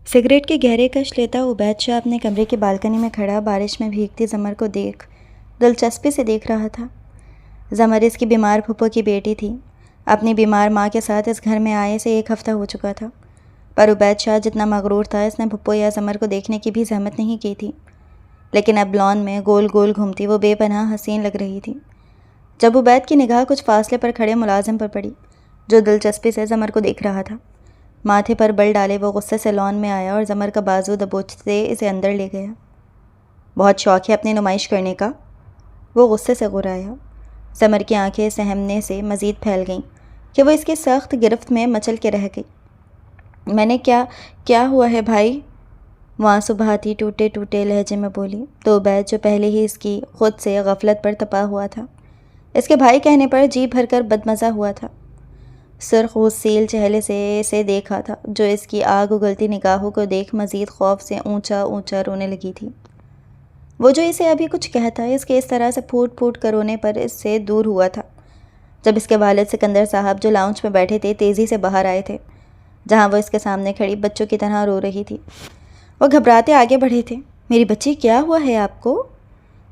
Cigarette کے گہرے کش لیتا عبید شاہ اپنے کمرے کی بالکنی میں کھڑا بارش میں بھیگتی زمر کو دلچسپی سے دیکھ رہا تھا۔ زمر اس کی بیمار پھپھو کی بیٹی تھی۔ اپنی بیمار ماں کے ساتھ اس گھر میں آئے سے 1 ہفتہ ہو چکا تھا، پر عبید شاہ جتنا مغرور تھا اس نے پھپھو یا زمر کو دیکھنے کی بھی زحمت نہیں کی تھی، لیکن اب لان میں گول گول گھومتی وہ بے پناہ حسین لگ رہی تھی۔ جب عبید کی نگاہ کچھ فاصلے پر کھڑے ملازم پر پڑی جو دلچسپی سے زمر کو دیکھ رہا تھا، ماتھے پر بل ڈالے وہ غصے سے لان میں آیا اور زمر کا بازو دبوچتے اسے اندر لے گیا۔ بہت شوق ہے اپنی نمائش کرنے کا، وہ غصے سے غرایا۔ زمر کی آنکھیں سہمنے سے مزید پھیل گئیں کہ وہ اس کی سخت گرفت میں مچل کے رہ گئی۔ میں نے کیا ہوا ہے بھائی؟ وہ آنسو بہاتی ٹوٹے ٹوٹے لہجے میں بولی تو عبید جو پہلے ہی اس کی خود سے غفلت پر تپا ہوا تھا، اس کے بھائی کہنے پر جی بھر کر بدمزہ ہوا تھا۔ سرخ غسیل چہرے سے اسے دیکھا تھا جو اس کی آگ اگلتی نگاہوں کو دیکھ مزید خوف سے اونچا اونچا رونے لگی تھی۔ وہ جو اسے ابھی کچھ کہتا اس کے اس طرح سے پھوٹ پھوٹ کر رونے پر اس سے دور ہوا تھا جب اس کے والد سکندر صاحب جو لاؤنج میں بیٹھے تھے تیزی سے باہر آئے تھے، جہاں وہ اس کے سامنے کھڑی بچوں کی طرح رو رہی تھی۔ وہ گھبراتے آگے بڑھے تھے۔ میری بچی کیا ہوا ہے آپ کو؟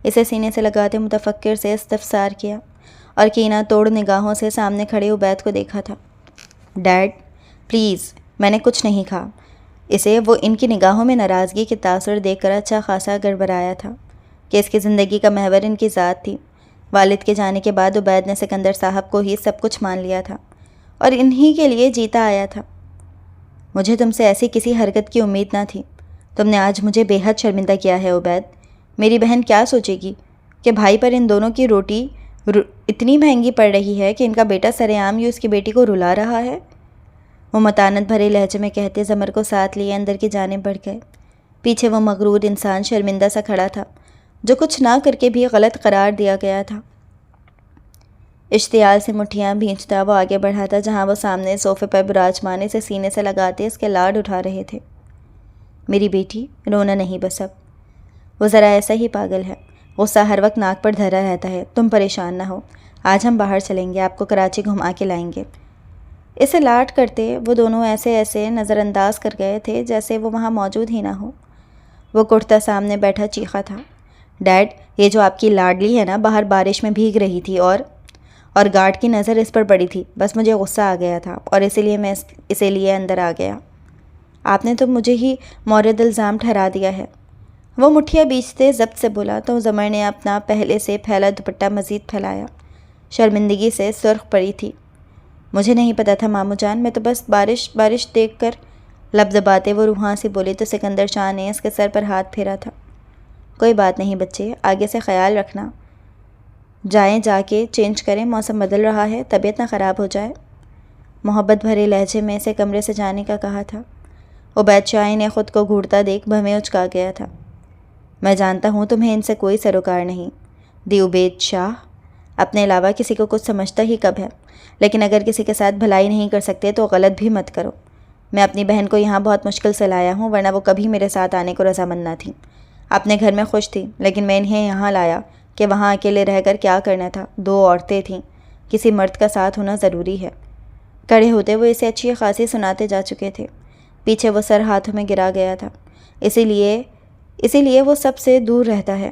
اسے سینے سے لگاتے متفکر سے استفسار کیا اور کینہ توڑ نگاہوں سے سامنے کھڑے عبید کو دیکھا تھا۔ ڈیڈ پلیز، میں نے کچھ نہیں کہا۔ اسے وہ ان کی نگاہوں میں ناراضگی کے تاثر دیکھ کر اچھا خاصا گڑبڑایا تھا کہ اس کی زندگی کا محور ان کی ذات تھی۔ والد کے جانے کے بعد عبید نے سکندر صاحب کو ہی سب کچھ مان لیا تھا اور انہی کے لیے جیتا آیا تھا۔ مجھے تم سے ایسی کسی حرکت کی امید نہ تھی۔ تم نے آج مجھے بے حد شرمندہ کیا ہے عبید۔ میری بہن کیا سوچے گی کہ بھائی پر ان دونوں کی روٹی اتنی مہنگی پڑ رہی ہے کہ ان کا بیٹا سرعام یوں اس کی بیٹی کو رلا رہا ہے؟ وہ متانت بھرے لہجے میں کہتے زمر کو ساتھ لیے اندر کی جانب بڑھ گئے۔ پیچھے وہ مغرور انسان شرمندہ سا کھڑا تھا جو کچھ نہ کر کے بھی غلط قرار دیا گیا تھا۔ اشتعال سے مٹھیاں بھینچتا وہ آگے بڑھا تھا جہاں وہ سامنے صوفے پر براجمان سے سینے سے لگاتے اس کے لاڈ اٹھا رہے تھے۔ میری بیٹی رونا نہیں بس اب، وہ ذرا ایسا ہی پاگل ہے، غصہ ہر وقت ناک پر دھرا رہتا ہے۔ تم پریشان نہ ہو، آج ہم باہر چلیں گے، آپ کو کراچی گھما کے لائیں گے۔ اسے لاڈ کرتے وہ دونوں ایسے نظر انداز کر گئے تھے جیسے وہ وہاں موجود ہی نہ ہو۔ وہ کڑتا سامنے بیٹھا چیخا تھا، ڈیڈ یہ جو آپ کی لاڈلی ہے نا باہر بارش میں بھیگ رہی تھی اور گارڈ کی نظر اس پر پڑی تھی، بس مجھے غصہ آ گیا تھا اور اسی لیے میں اسے لیے اندر آ گیا۔ آپ نے تو مجھے ہی مورد الزام ٹھہرا دیا ہے، وہ مٹھیاں بیچتے ضبط سے بولا تو زمر نے اپنا پہلے سے پھیلا دوپٹہ مزید پھیلایا۔ شرمندگی سے سرخ پڑی تھی۔ مجھے نہیں پتا تھا ماموں جان، میں تو بس بارش دیکھ کر لب دباتے وہ روحاں سے بولے تو سکندر شاہ نے اس کے سر پر ہاتھ پھیرا تھا۔ کوئی بات نہیں بچے، آگے سے خیال رکھنا، جائیں جا کے چینج کریں، موسم بدل رہا ہے، طبیعت نہ خراب ہو جائے۔ محبت بھرے لہجے میں اسے کمرے سے جانے کا کہا تھا۔ عبید شاہ نے خود کو گھوڑتا دیکھ بھویں اچکا گیا تھا۔ میں جانتا ہوں تمہیں ان سے کوئی سروکار نہیں، دی عبید شاہ اپنے علاوہ کسی کو کچھ سمجھتا ہی کب ہے، لیکن اگر کسی کے ساتھ بھلائی نہیں کر سکتے تو غلط بھی مت کرو۔ میں اپنی بہن کو یہاں بہت مشکل سے لایا ہوں، ورنہ وہ کبھی میرے ساتھ آنے کو رضامند نہ تھی۔ اپنے گھر میں خوش تھی، لیکن میں انہیں یہاں لایا کہ وہاں اکیلے رہ کر کیا کرنا تھا، 2 عورتیں تھیں، کسی مرد کا ساتھ ہونا ضروری ہے۔ کڑے ہوتے وہ اسے اچھی خاصی سناتے جا چکے تھے۔ پیچھے وہ سر ہاتھوں میں گرا گیا تھا، اسی لیے وہ سب سے دور رہتا ہے۔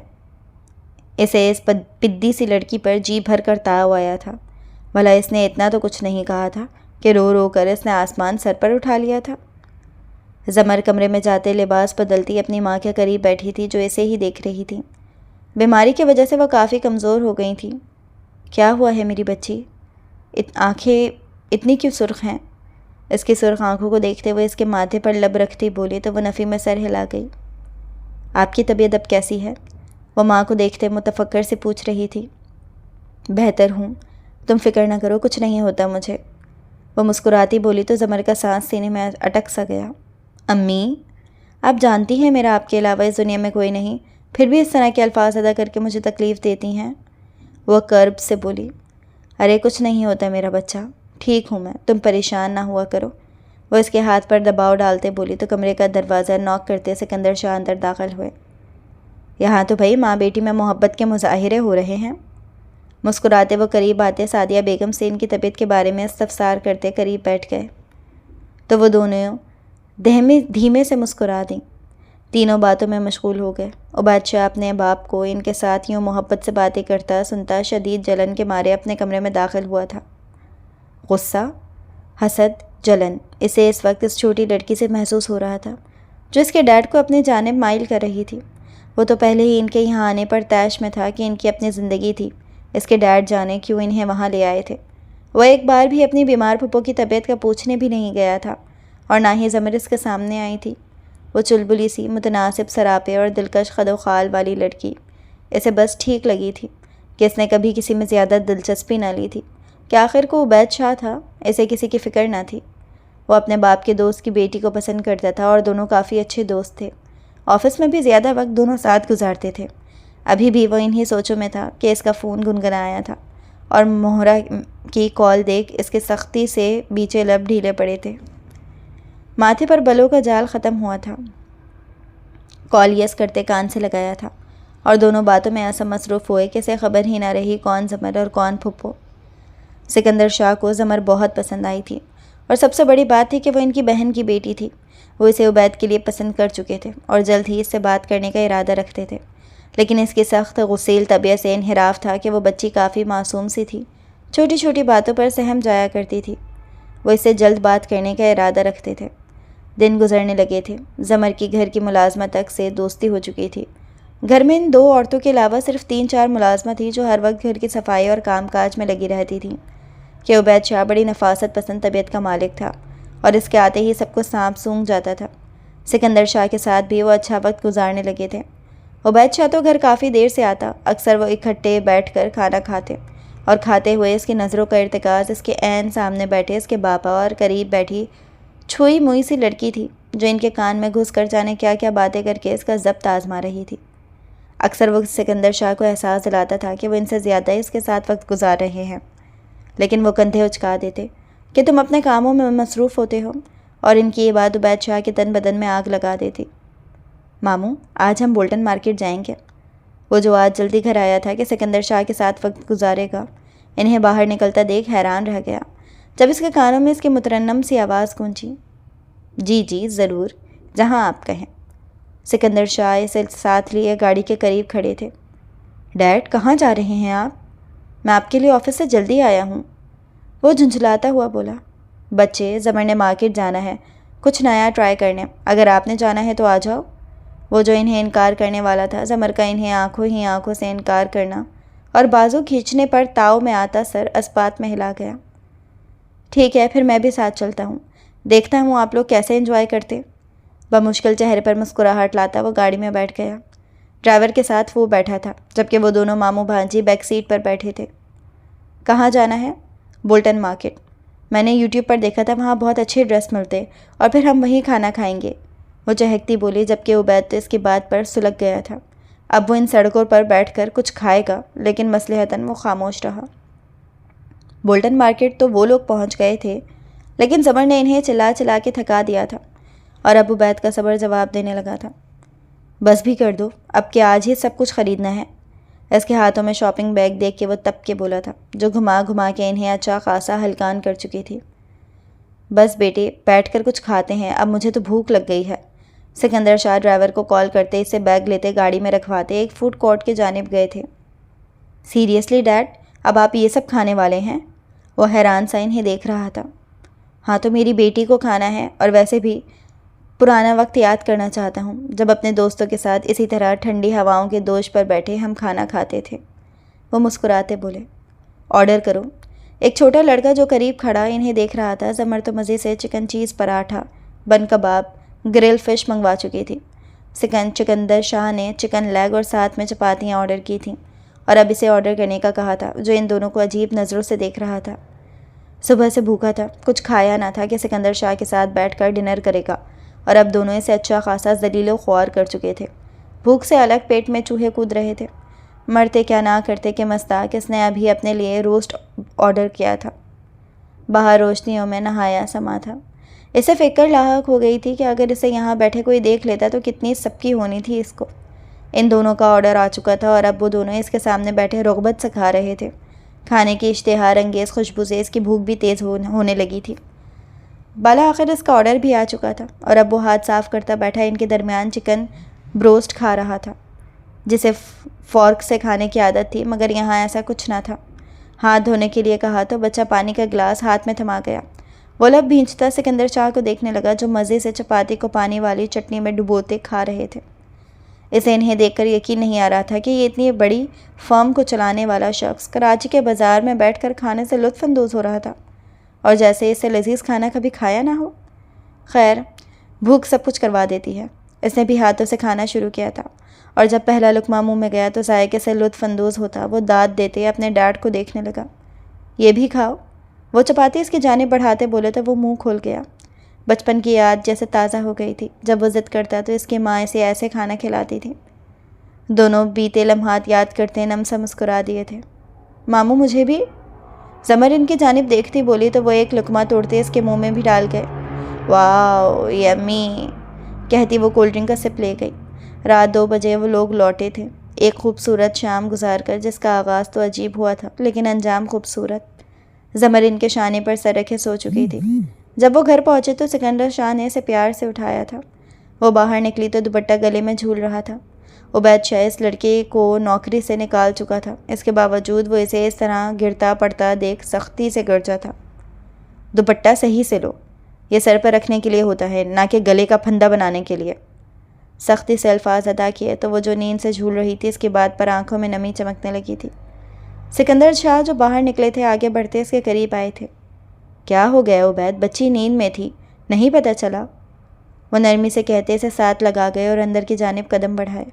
اسے اس پدی سی لڑکی پر جی بھر کر تاؤ آیا تھا۔ بھلا اس نے اتنا تو کچھ نہیں کہا تھا کہ رو رو کر اس نے آسمان سر پر اٹھا لیا تھا۔ زمر کمرے میں جاتے لباس بدلتی اپنی ماں کے قریب بیٹھی تھی جو اسے ہی دیکھ رہی تھی۔ بیماری کی وجہ سے وہ کافی کمزور ہو گئی تھی۔ کیا ہوا ہے میری بچی؟ آنکھیں اتنی کیوں سرخ ہیں؟ اس کی سرخ آنکھوں کو دیکھتے ہوئے اس کے ماتھے پر لب رکھتی بولی تو وہ نفی میں سر ہلا گئی۔ آپ کی طبیعت اب کیسی ہے؟ وہ ماں کو دیکھتے متفکر سے پوچھ رہی تھی۔ بہتر ہوں، تم فکر نہ کرو، کچھ نہیں ہوتا مجھے، وہ مسکراتی بولی تو زمر کا سانس سینے میں اٹک سا گیا۔ امی، آپ جانتی ہیں میرا آپ کے علاوہ اس دنیا میں کوئی نہیں، پھر بھی اس طرح کے الفاظ ادا کر کے مجھے تکلیف دیتی ہیں، وہ کرب سے بولی۔ ارے کچھ نہیں ہوتا میرا بچہ، ٹھیک ہوں میں، تم پریشان نہ ہوا کرو، وہ اس کے ہاتھ پر دباؤ ڈالتے بولی تو کمرے کا دروازہ نوک کرتے سکندر شاہ اندر داخل ہوئے۔ یہاں تو بھائی ماں بیٹی میں محبت کے مظاہرے ہو رہے ہیں۔ مسکراتے وہ قریب آتے سعدیہ بیگم سے ان کی طبیعت کے بارے میں استفسار کرتے قریب بیٹھ گئے تو وہ دونوں دھیمے سے مسکرا دیں۔ تینوں باتوں میں مشغول ہو گئے۔ عبید شاہ اپنے باپ کو ان کے ساتھ یوں محبت سے باتیں کرتا سنتا شدید جلن کے مارے اپنے کمرے میں داخل ہوا تھا۔ غصہ، حسد، جلن اسے اس وقت اس چھوٹی لڑکی سے محسوس ہو رہا تھا جو اس کے ڈیڈ کو اپنی جانب مائل کر رہی تھی۔ وہ تو پہلے ہی ان کے یہاں آنے پر طیش میں تھا کہ ان کی اپنی زندگی تھی، اس کے ڈیڈ جانے کیوں انہیں وہاں لے آئے تھے۔ وہ ایک بار بھی اپنی بیمار پھپھو کی طبیعت کا پوچھنے بھی نہیں گیا تھا اور نہ ہی زمر اس کے سامنے آئی تھی۔ وہ چلبلی سی متناسب سراپے اور دلکش خد و خال والی لڑکی اسے بس ٹھیک لگی تھی کہ اس نے کبھی کسی میں زیادہ دلچسپی نہ لی تھی کہ آخر کو عبید شاہ تھا، اسے کسی کی فکر نہ تھی۔ وہ اپنے باپ کے دوست کی بیٹی کو پسند کرتا تھا اور دونوں کافی اچھے دوست تھے۔ آفس میں بھی زیادہ وقت دونوں ساتھ گزارتے تھے۔ ابھی بھی وہ انہی سوچوں میں تھا کہ اس کا فون گنگنایا تھا اور مہرہ کی کال دیکھ اس کے سختی سے بیچے لب ڈھیلے پڑے تھے۔ ماتھے پر بلوں کا جال ختم ہوا تھا۔ کال یس کرتے کان سے لگایا تھا اور دونوں باتوں میں ایسا مصروف ہوئے کہ اسے خبر ہی نہ رہی کون زمر اور کون پھپھو۔ سکندر شاہ کو زمر بہت پسند آئی تھی اور سب سے بڑی بات تھی کہ وہ ان کی بہن کی بیٹی تھی۔ وہ اسے عبید کے لیے پسند کر چکے تھے اور جلد ہی اس سے بات کرنے کا ارادہ رکھتے تھے، لیکن اس کی سخت غسیل طبیعت سے انحراف تھا کہ وہ بچی کافی معصوم سی تھی، چھوٹی چھوٹی باتوں پر سہم جایا کرتی تھی۔ وہ اس سے جلد بات کرنے کا ارادہ رکھتے تھے۔ دن گزرنے لگے تھے۔ زمر کی گھر کی ملازمت تک سے دوستی ہو چکی تھی۔ گھر میں ان دو عورتوں کے علاوہ صرف 3-4 ملازمت تھی جو ہر وقت گھر کی صفائی اور کام کاج میں لگی رہتی تھیں کہ عبید شاہ بڑی نفاست پسند طبیعت کا مالک تھا اور اس کے آتے ہی سب کو سانپ سونگھ جاتا تھا۔ سکندر شاہ کے ساتھ بھی وہ اچھا وقت گزارنے لگے تھے۔ عبید شاہ تو گھر کافی دیر سے آتا، اکثر وہ اکٹھے بیٹھ کر کھانا کھاتے اور کھاتے ہوئے اس کی نظروں کا ارتکاز اس کے عین سامنے بیٹھے اس کے باپا اور قریب بیٹھی چھوئی موئی سی لڑکی تھی جو ان کے کان میں گھس کر جانے کیا کیا باتیں کر کے اس کا ضبط آزما رہی تھی۔ اکثر وہ سکندر شاہ کو احساس دلاتا تھا کہ وہ ان سے زیادہ اس کے ساتھ وقت گزار رہے ہیں، لیکن وہ کندھے اچکا دیتے کہ تم اپنے کاموں میں مصروف ہوتے ہو، اور ان کی یہ بات عبید شاہ کے تن بدن میں آگ لگا دیتی۔ ماموں، آج ہم بولٹن مارکیٹ جائیں گے۔ وہ جو آج جلدی گھر آیا تھا کہ سکندر شاہ کے ساتھ وقت گزارے گا، انہیں باہر نکلتا دیکھ حیران رہ گیا جب اس کے کانوں میں اس کی مترنم سی آواز گونجی۔ جی جی ضرور، جہاں آپ کہیں۔ سکندر شاہ اسے ساتھ لیے گاڑی کے قریب کھڑے تھے۔ ڈیڈ، کہاں جا رہے ہیں آپ؟ میں آپ کے لیے آفس سے جلدی آیا ہوں، وہ جھنجھلاتا ہوا بولا۔ بچے، زمر نے مارکیٹ جانا ہے، کچھ نیا ٹرائی کرنے، اگر آپ نے جانا ہے تو آ جاؤ۔ وہ جو انہیں انکار کرنے والا تھا، زمر کا انہیں آنکھوں ہی آنکھوں سے انکار کرنا اور بازو کھینچنے پر تاؤ میں آتا سر اسپات میں ہلا گیا۔ ٹھیک ہے، پھر میں بھی ساتھ چلتا ہوں، دیکھتا ہوں آپ لوگ کیسے انجوائے کرتے۔ بمشکل چہرے پر مسکراہٹ لاتا وہ گاڑی میں بیٹھ گیا۔ ڈرائیور کے ساتھ وہ بیٹھا تھا جبکہ وہ دونوں ماموں بھانجی بیک سیٹ پر بیٹھے تھے۔ کہاں جانا ہے؟ Bolton market. میں نے یوٹیوب پر دیکھا تھا وہاں بہت اچھے ڈریس ملتے اور پھر ہم وہیں کھانا کھائیں گے، وہ چہکتی بولی جبکہ عبید تو اس کی بات پر سلگ گیا تھا۔ اب وہ ان سڑکوں پر بیٹھ کر کچھ کھائے گا، لیکن مصلحتاً وہ خاموش رہا۔ بولٹن مارکیٹ تو وہ لوگ پہنچ گئے تھے، لیکن زمر نے انہیں چلا چلا کے تھکا دیا تھا اور اب عبید کا صبر جواب دینے لگا تھا۔ بس بھی کر دو، اب کہ آج ہی سب کچھ خریدنا ہے۔ اس کے ہاتھوں میں شاپنگ بیگ دیکھ کے وہ تپ کے بولا تھا، جو گھما گھما کے انہیں اچھا خاصا ہلکان کر چکی تھی۔ بس بیٹے، بیٹھ کر کچھ کھاتے ہیں، اب مجھے تو بھوک لگ گئی ہے۔ سکندر شاہ ڈرائیور کو کال کرتے اسے بیگ لیتے گاڑی میں رکھواتے ایک فوڈ کورٹ کی جانب گئے تھے۔ سیریسلی ڈیڈ، اب آپ یہ سب کھانے والے ہیں؟ وہ حیران سا انہیں دیکھ رہا تھا۔ ہاں تو میری بیٹی کو کھانا ہے، اور ویسے بھی پرانا وقت یاد کرنا چاہتا ہوں جب اپنے دوستوں کے ساتھ اسی طرح ٹھنڈی ہواؤں کے دوش پر بیٹھے ہم کھانا کھاتے تھے۔ وہ مسکراتے بولے۔ آرڈر کرو۔ ایک چھوٹا لڑکا جو قریب کھڑا انہیں دیکھ رہا تھا۔ زمر تو مزے سے چکن چیز پراٹھا، بن کباب، گرل فش منگوا چکی تھی۔ سکندر شاہ نے چکن لیگ اور ساتھ میں چپاتیاں آرڈر کی تھیں اور اب اسے آرڈر کرنے کا کہا تھا، جو ان دونوں کو عجیب نظروں سے دیکھ رہا تھا۔ صبح سے بھوکا تھا، کچھ کھایا نہ تھا کہ سکندر شاہ کے ساتھ بیٹھ کر ڈنر کرے گا، اور اب دونوں اسے اچھا خاصا ذلیل و خوار کر چکے تھے۔ بھوک سے الگ پیٹ میں چوہے کود رہے تھے۔ مرتے کیا نہ کرتے کہ مستاق اس نے ابھی اپنے لیے روسٹ آرڈر کیا تھا۔ باہر روشنیوں میں نہایا سما تھا۔ اسے فکر لاحق ہو گئی تھی کہ اگر اسے یہاں بیٹھے کوئی دیکھ لیتا تو کتنی سبکی ہونی تھی اس کو۔ ان دونوں کا آرڈر آ چکا تھا اور اب وہ دونوں اس کے سامنے بیٹھے رغبت سے کھا رہے تھے۔ کھانے کی اشتہار انگیز خوشبو سے اس کی بھوک بھی تیز ہونے لگی تھی۔ بالا آخر اس کا آرڈر بھی آ چکا تھا اور اب وہ ہاتھ صاف کرتا بیٹھا ان کے درمیان چکن بروسٹ کھا رہا تھا، جسے فورک سے کھانے کی عادت تھی، مگر یہاں ایسا کچھ نہ تھا۔ ہاتھ دھونے کے لیے کہا تو بچہ پانی کا گلاس ہاتھ میں تھما گیا۔ وہ لب بھینچتا سکندر شاہ کو دیکھنے لگا جو مزے سے چپاتی کو پانی والی چٹنی میں ڈبوتے کھا رہے تھے۔ اسے انہیں دیکھ کر یقین نہیں آ رہا تھا کہ یہ اتنی بڑی فرم کو چلانے والا شخص کراچی کے بازار میں بیٹھ کر کھانے سے لطف اندوز ہو رہا تھا، اور جیسے اسے لذیذ کھانا کبھی کھایا نہ ہو۔ خیر، بھوک سب کچھ کروا دیتی ہے۔ اس نے بھی ہاتھوں سے کھانا شروع کیا تھا، اور جب پہلا لقمہ منہ میں گیا تو ذائقے سے لطف اندوز ہوتا وہ داد دیتے اپنے ڈیڈ کو دیکھنے لگا۔ یہ بھی کھاؤ۔ وہ چپاتی اس کی جانب بڑھاتے بولے تو وہ منہ کھول گیا۔ بچپن کی یاد جیسے تازہ ہو گئی تھی۔ جب وہ ضد کرتا تو اس کی ماں اسے ایسے کھانا کھلاتی تھی۔ دونوں بیتے لمحات یاد کرتے نم سا مسکرا دیے تھے۔ ماموں مجھے بھی؟ زمر ان کی جانب دیکھتی بولی تو وہ ایک لقمہ توڑتے اس کے منہ میں بھی ڈال گئے۔ واو یمی کہتی وہ کولڈ ڈرنک کا سپ لے گئی۔ رات 2 بجے وہ لوگ لوٹے تھے، ایک خوبصورت شام گزار کر، جس کا آغاز تو عجیب ہوا تھا لیکن انجام خوبصورت۔ زمر ان کے شانے پر سر رکھے سو چکی تھی۔ جب وہ گھر پہنچے تو سکندر شاہ نے اسے پیار سے اٹھایا تھا۔ وہ باہر نکلی تو دوپٹہ گلے میں جھول رہا تھا۔ عبید شاہ اس لڑکے کو نوکری سے نکال چکا تھا، اس کے باوجود وہ اسے اس طرح گرتا پڑتا دیکھ سختی سے گرجا تھا۔ دوپٹہ صحیح سے لو، یہ سر پر رکھنے کے لیے ہوتا ہے، نہ کہ گلے کا پھندا بنانے کے لیے۔ سختی سے الفاظ ادا کیے تو وہ جو نیند سے جھول رہی تھی اس کی بات پر آنکھوں میں نمی چمکنے لگی تھی۔ سکندر شاہ جو باہر نکلے تھے آگے بڑھتے اس کے قریب آئے تھے۔ کیا ہو گیا عبید؟ بچی نیند میں تھی، نہیں پتہ چلا؟ وہ نرمی سے کہتے اسے ساتھ لگا گئے اور اندر کی جانب قدم بڑھائے۔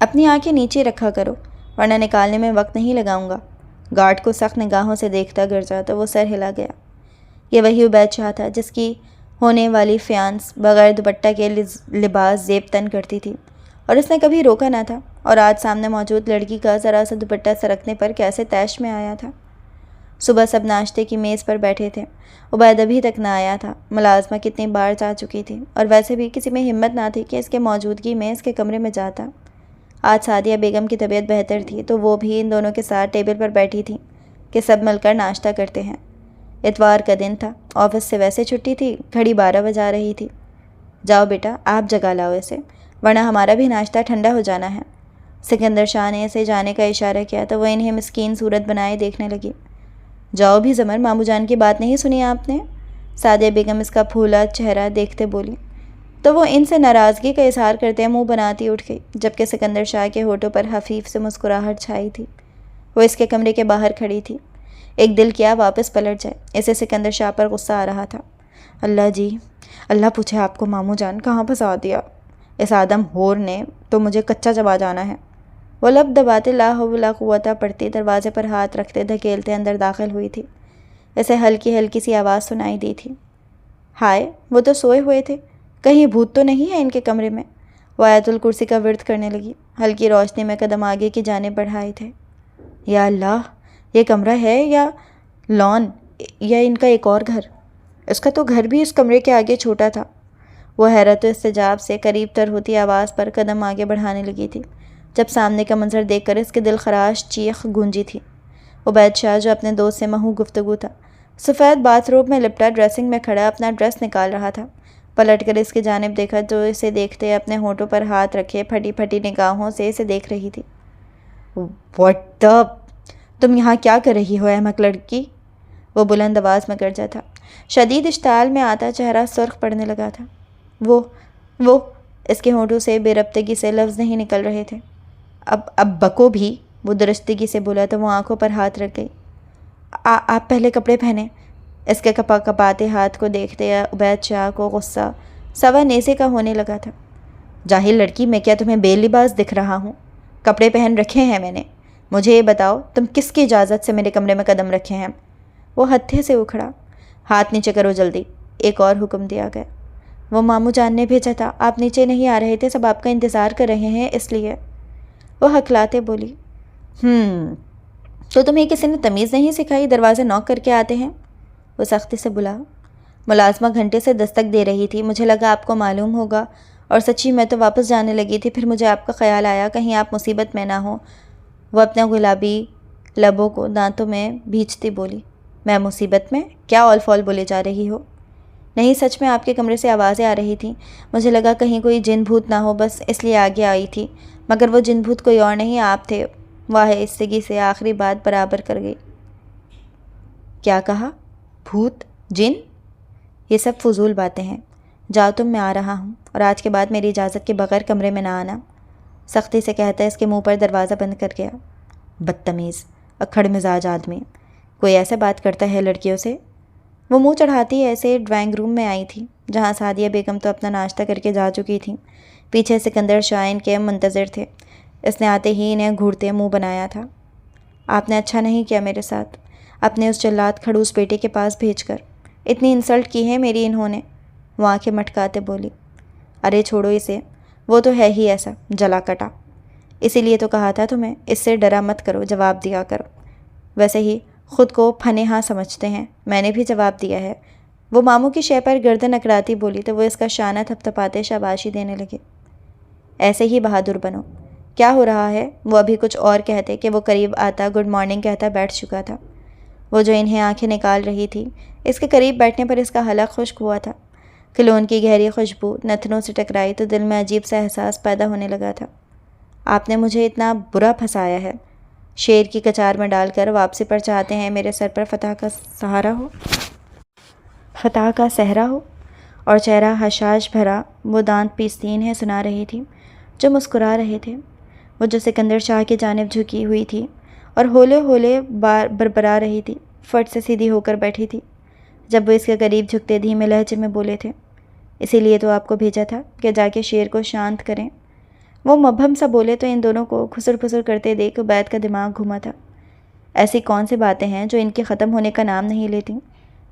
اپنی آنکھیں نیچے رکھا کرو ورنہ نکالنے میں وقت نہیں لگاؤں گا۔ گارڈ کو سخت نگاہوں سے دیکھتا گرجا تو وہ سر ہلا گیا۔ یہ وہی عبید شاہ تھا جس کی ہونے والی فیانس بغیر دوپٹہ کے لباس زیب تن کرتی تھی، اور اس نے کبھی روکا نہ تھا، اور آج سامنے موجود لڑکی کا ذرا سا دوپٹہ سرکنے پر کیسے طیش میں آیا تھا۔ صبح سب ناشتے کی میز پر بیٹھے تھے۔ عبید ابھی تک نہ آیا تھا۔ ملازمہ کتنی بار جا چکی تھی، اور ویسے بھی کسی میں ہمت نہ تھی کہ اس کے موجودگی میں اس کے کمرے میں جاتا۔ آج سعدیہ بیگم کی طبیعت بہتر تھی تو وہ بھی ان دونوں کے ساتھ ٹیبل پر بیٹھی تھی کہ سب مل کر ناشتہ کرتے ہیں۔ اتوار کا دن تھا، آفس سے ویسے چھٹی تھی، گھڑی 12 بجا رہی تھی۔ جاؤ بیٹا، آپ جگا لاؤ اسے، ورنہ ہمارا بھی ناشتہ ٹھنڈا ہو جانا ہے۔ سکندر شاہ نے اسے جانے کا اشارہ کیا تو وہ انہیں مسکین صورت بنائے دیکھنے لگی۔ جاؤ بھی زمر، ماموں جان کی بات نہیں سنی آپ نے؟ سعدیہ بیگم اس کا پھولا چہرہ دیکھتے بولی تو وہ ان سے ناراضگی کا اظہار کرتے منہ بناتی اٹھ گئی، جبکہ سکندر شاہ کے ہونٹوں پر خفیف سے مسکراہٹ چھائی تھی۔ وہ اس کے کمرے کے باہر کھڑی تھی۔ ایک دل کیا واپس پلٹ جائے، اسے سکندر شاہ پر غصہ آ رہا تھا۔ اللہ جی، اللہ پوچھے آپ کو ماموں جان کہاں پھنسا دیا، اس آدم ہور نے تو مجھے کچا چبا جانا ہے۔ وہ لب دباتے لا حول ولا قوت پڑھتی دروازے پر ہاتھ رکھتے دھکیلتے اندر داخل ہوئی تھی۔ اسے ہلکی ہلکی سی آواز سنائی دی تھی۔ ہائے، وہ تو سوئے ہوئے تھے، کہیں بھوت تو نہیں ہے ان کے کمرے میں؟ وہ آیت الکرسی کا ورد کرنے لگی، ہلکی روشنی میں قدم آگے کی جانب بڑھائے تھے۔ یا اللہ، یہ کمرہ ہے یا لان، یا ان کا ایک اور گھر؟ اس کا تو گھر بھی اس کمرے کے آگے چھوٹا تھا۔ وہ حیرت و استعجاب سے قریب تر ہوتی آواز پر قدم آگے بڑھانے لگی تھی جب سامنے کا منظر دیکھ کر اس کے دل خراش چیخ گونجی تھی۔ عبید شاہ جو اپنے دوست سے محو گفتگو تھا، سفید باتھ روب میں لپٹا ڈریسنگ میں کھڑا اپنا ڈریس نکال رہا تھا، پلٹ کر اس کی جانب دیکھا جو اسے دیکھتے اپنے ہونٹوں پر ہاتھ رکھے پھٹی پھٹی نگاہوں سے اسے دیکھ رہی تھی۔ واٹ دا، تم یہاں کیا کر رہی ہو احمق لڑکی؟ وہ بلند آواز میں گرجا تھا۔ شدید اشتعال میں آتا چہرہ سرخ پڑنے لگا تھا۔ وہ اس کے ہونٹوں سے بے ربطگی سے لفظ نہیں نکل رہے تھے۔ اب بکو بھی، وہ درستگی سے بولا تو وہ آنکھوں پر ہاتھ رکھ گئی۔ آپ پہلے کپڑے پہنیں۔ اس کے کپاتے ہاتھ کو دیکھتے عبید شاہ کو غصہ سوا نیزے کا ہونے لگا تھا۔ جاہل لڑکی، میں کیا تمہیں بے لباس دکھ رہا ہوں؟ کپڑے پہن رکھے ہیں میں نے۔ مجھے یہ بتاؤ تم کس کی اجازت سے میرے کمرے میں قدم رکھے ہیں؟ وہ ہتھے سے اکھڑا۔ ہاتھ نیچے کرو جلدی، ایک اور حکم دیا گیا۔ وہ ماموں جان نے بھیجا تھا، آپ نیچے نہیں آ رہے تھے، سب آپ کا انتظار کر رہے ہیں اس لیے۔ وہ ہکلاتے بولی۔ تو تمہیں کسی نے تمیز نہیں سکھائی، دروازے نوک کر کے آتے ہیں؟ وہ سختی سے بلا۔ ملازمہ گھنٹے سے دستک دے رہی تھی، مجھے لگا آپ کو معلوم ہوگا، اور سچی میں تو واپس جانے لگی تھی، پھر مجھے آپ کا خیال آیا کہیں آپ مصیبت میں نہ ہو۔ وہ اپنے گلابی لبوں کو دانتوں میں بھینچتی بولی۔ میں مصیبت میں؟ کیا اول فول بولے جا رہی ہو؟ نہیں، سچ میں آپ کے کمرے سے آوازیں آ رہی تھیں، مجھے لگا کہیں کوئی جن بھوت نہ ہو، بس اس لیے آگے آئی تھی، مگر وہ جن بھوت کوئی اور نہیں آپ تھے۔ واہ آہستگی سے آخری بات برابر کر گئی۔ کیا کہا؟ بھوت؟ جن؟ یہ سب فضول باتیں ہیں۔ جاؤ تم، میں آ رہا ہوں، اور آج کے بعد میری اجازت کے بغیر کمرے میں نہ آنا، سختی سے کہتا ہے اس کے منہ پر دروازہ بند کر گیا۔ بدتمیز، اکھڑ مزاج آدمی، کوئی ایسے بات کرتا ہے لڑکیوں سے؟ وہ منہ چڑھاتی ایسے ڈرائنگ روم میں آئی تھی، جہاں سعدیہ بیگم تو اپنا ناشتہ کر کے جا چکی تھیں۔ پیچھے سکندر شاہ ان کے منتظر تھے۔ اس نے آتے ہی انہیں گھورتے منہ بنایا تھا۔ آپ نے اچھا نہیں کیا میرے ساتھ، اپنے اس جلاد کھڑوس بیٹے کے پاس بھیج کر۔ اتنی انسلٹ کی ہے میری انہوں نے۔ وہ آنکھیں مٹکاتے بولی۔ ارے چھوڑو اسے، وہ تو ہے ہی ایسا جلا کٹا، اسی لیے تو کہا تھا تمہیں، اس سے ڈرا مت کرو، جواب دیا کرو۔ ویسے ہی خود کو پھنے ہاں سمجھتے ہیں، میں نے بھی جواب دیا ہے۔ وہ ماموں کی شے پر گردن اکڑاتی بولی تو وہ اس کا شانہ تھپ تھپاتے شاباشی دینے لگے۔ ایسے ہی بہادر بنو۔ کیا ہو رہا ہے؟ وہ ابھی کچھ اور کہتے کہ وہ قریب آتا گڈ مارننگ کہتا بیٹھ چکا تھا۔ وہ جو انہیں آنکھیں نکال رہی تھی، اس کے قریب بیٹھنے پر اس کا حلق خشک ہوا تھا۔ کلون کی گہری خوشبو نتنوں سے ٹکرائی تو دل میں عجیب سا احساس پیدا ہونے لگا تھا۔ آپ نے مجھے اتنا برا پھنسایا ہے، شیر کی کچار میں ڈال کر واپسی پر چاہتے ہیں میرے سر پر فتح کا سہارا ہو، فتح کا صحرا ہو؟ اور چہرہ حشاش بھرا وہ دانت پیستی انہیں سنا رہی تھی، جو مسکرا رہے تھے، وہ جو سکندر شاہ کی جانب جھکی ہوئی تھی اور ہولے ہولے بربرا رہی تھی، فٹ سے سیدھی ہو کر بیٹھی تھی جب وہ اس کے قریب جھکتے دھیمے لہجے میں بولے تھے۔ اسی لیے تو آپ کو بھیجا تھا کہ جا کے شیر کو شانت کریں۔ وہ مبہم سا بولے تو ان دونوں کو خسر پھسر کرتے دیکھ عبید کا دماغ گھوما تھا۔ ایسی کون سی باتیں ہیں جو ان کے ختم ہونے کا نام نہیں لیتی؟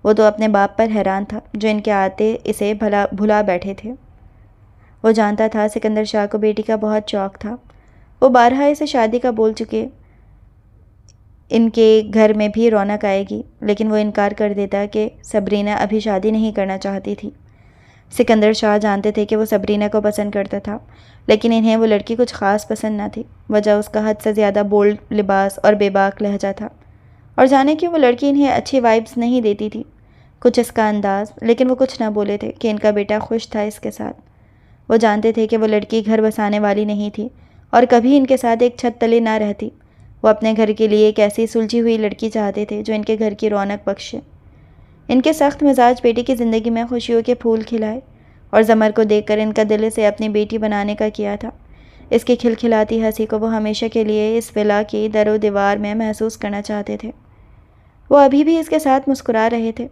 وہ تو اپنے باپ پر حیران تھا جو ان کے آتے اسے بھلا بیٹھے تھے۔ وہ جانتا تھا سکندر شاہ کو بیٹی کا بہت شوق تھا۔ وہ بارہا اسے شادی کا بول چکے، ان کے گھر میں بھی رونق آئے گی، لیکن وہ انکار کر دیتا کہ صبرینہ ابھی شادی نہیں کرنا چاہتی تھی۔ سکندر شاہ جانتے تھے کہ وہ صبرینہ کو پسند کرتا تھا، لیکن انہیں وہ لڑکی کچھ خاص پسند نہ تھی۔ وجہ اس کا حد سے زیادہ بولڈ لباس اور بے باک لہجہ تھا، اور جانے کہ وہ لڑکی انہیں اچھی وائبس نہیں دیتی تھی۔ کچھ اس کا انداز، لیکن وہ کچھ نہ بولے تھے کہ ان کا بیٹا خوش تھا اس کے ساتھ۔ وہ جانتے تھے کہ وہ لڑکی گھر بسانے والی نہیں تھی اور کبھی ان کے ساتھ ایک چھت تلے نہ رہتی۔ وہ اپنے گھر کے لیے ایک ایسی سلجھی ہوئی لڑکی چاہتے تھے جو ان کے گھر کی رونق بخشے، ان کے سخت مزاج بیٹی کی زندگی میں خوشیوں کے پھول کھلائے، اور زمر کو دیکھ کر ان کا دل اسے اپنی بیٹی بنانے کا کیا تھا۔ اس کی کھلکھلاتی ہنسی کو وہ ہمیشہ کے لیے اس ولا کی در و دیوار میں محسوس کرنا چاہتے تھے۔ وہ ابھی بھی اس کے ساتھ مسکرا رہے تھے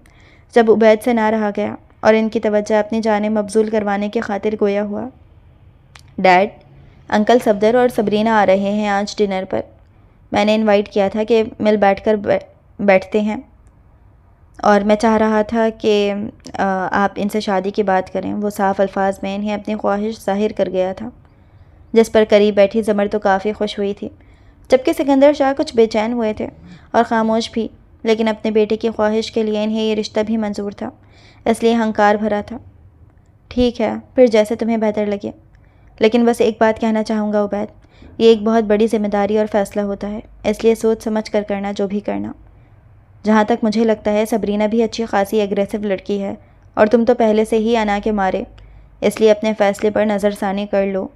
جب عبید سے نہ رہا گیا اور ان کی توجہ اپنی جانب مبذول کروانے کی خاطر گویا ہوا۔ ڈیڈ، انکل صفدر اور صبرینہ آ رہے ہیں آج ڈنر پر۔ میں نے انوائٹ کیا تھا کہ مل بیٹھ کر بیٹھتے ہیں، اور میں چاہ رہا تھا کہ آپ ان سے شادی کی بات کریں۔ وہ صاف الفاظ میں انہیں اپنی خواہش ظاہر کر گیا تھا، جس پر قریب بیٹھی زمر تو کافی خوش ہوئی تھی، جبکہ سکندر شاہ کچھ بے چین ہوئے تھے اور خاموش بھی، لیکن اپنے بیٹے کی خواہش کے لیے انہیں یہ رشتہ بھی منظور تھا، اس لیے ہنکار بھرا تھا۔ ٹھیک ہے، پھر جیسے تمہیں بہتر لگے، لیکن بس ایک بات کہنا چاہوں گا عبید، یہ ایک بہت بڑی ذمہ داری اور فیصلہ ہوتا ہے، اس لیے سوچ سمجھ کر کرنا جو بھی کرنا۔ جہاں تک مجھے لگتا ہے صبرینہ بھی اچھی خاصی ایگریسو لڑکی ہے، اور تم تو پہلے سے ہی انا کے مارے، اس لیے اپنے فیصلے پر نظر ثانی کر لو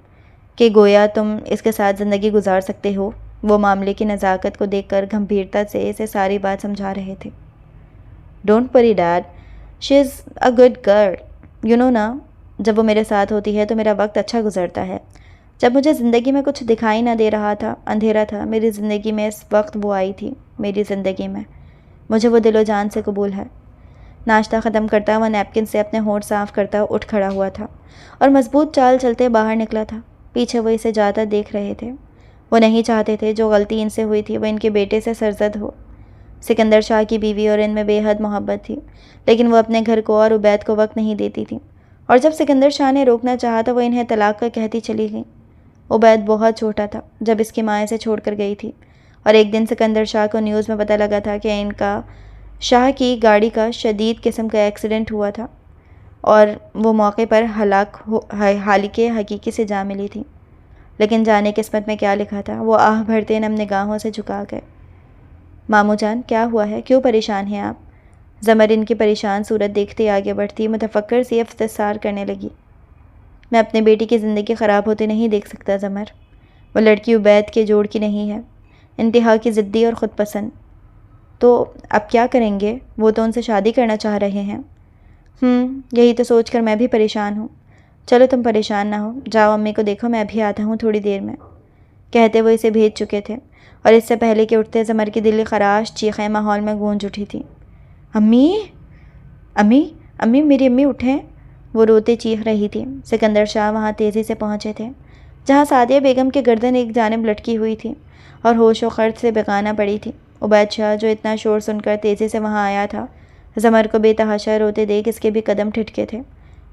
کہ گویا تم اس کے ساتھ زندگی گزار سکتے ہو۔ وہ معاملے کی نزاکت کو دیکھ کر گمبھیرتا سے اسے ساری بات سمجھا رہے تھے۔ Don't worry dad, she is a good girl, you know نا۔ جب وہ میرے ساتھ ہوتی ہے تو میرا وقت اچھا گزرتا ہے۔ جب مجھے زندگی میں کچھ دکھائی نہ دے رہا تھا، اندھیرا تھا، میری زندگی میں اس وقت وہ آئی تھی، میری زندگی میں۔ مجھے وہ دل و جان سے قبول ہے۔ ناشتہ ختم کرتا وہ نیپکن سے اپنے ہونٹ صاف کرتا اٹھ کھڑا ہوا تھا اور مضبوط چال چلتے باہر نکلا تھا۔ پیچھے وہ اسے جاتا دیکھ رہے تھے۔ وہ نہیں چاہتے تھے جو غلطی ان سے ہوئی تھی وہ ان کے بیٹے سے سرزد ہو۔ سکندر شاہ کی بیوی اور ان میں بے حد محبت تھی، لیکن وہ اپنے گھر کو اور عبید کو وقت نہیں دیتی تھی، اور جب سکندر شاہ نے روکنا چاہا تو وہ انہیں طلاق کا کہتی چلی گئی۔ عبید بہت چھوٹا تھا جب اس کی ماں اسے چھوڑ کر گئی تھی، اور ایک دن سکندر شاہ کو نیوز میں پتہ لگا تھا کہ ان کا شاہ کی گاڑی کا شدید قسم کا ایکسیڈنٹ ہوا تھا، اور وہ موقع پر ہالک حقیقی سے جا ملی تھی۔ لیکن جانے قسمت میں کیا لکھا تھا، وہ آہ بھرتے نم نگاہوں سے جھکا گئے۔ ماموں جان، کیا ہوا ہے؟ کیوں پریشان ہیں آپ؟ زمر ان کی پریشان صورت دیکھتے آگے بڑھتی متفکر سی استفسار کرنے لگی۔ میں اپنے بیٹی کی زندگی خراب ہوتے نہیں دیکھ سکتا زمر۔ وہ لڑکی عبید کے جوڑ کی نہیں ہے، انتہا کی ضدی اور خود پسند۔ تو اب کیا کریں گے؟ وہ تو ان سے شادی کرنا چاہ رہے ہیں۔ یہی تو سوچ کر میں بھی پریشان ہوں۔ چلو تم پریشان نہ ہو، جاؤ امی کو دیکھو، میں بھی آتا ہوں تھوڑی دیر میں۔ کہتے وہ اسے بھیج چکے تھے، اور اس سے پہلے کہ اٹھتے زمر کی دلی خراش چیخیں ماحول میں گونج اٹھی تھیں۔ امی امی امی میری امی اٹھیں! وہ روتے چیخ رہی تھی۔ سکندر شاہ وہاں تیزی سے پہنچے تھے، جہاں سعدیہ بیگم کی گردن ایک جانب لٹکی ہوئی تھی اور ہوش و خرد سے بیگانہ پڑی تھی۔ عبید شاہ جو اتنا شور سن کر تیزی سے وہاں آیا تھا، زمر کو بے تحاشا روتے دیکھ اس کے بھی قدم ٹھٹکے تھے،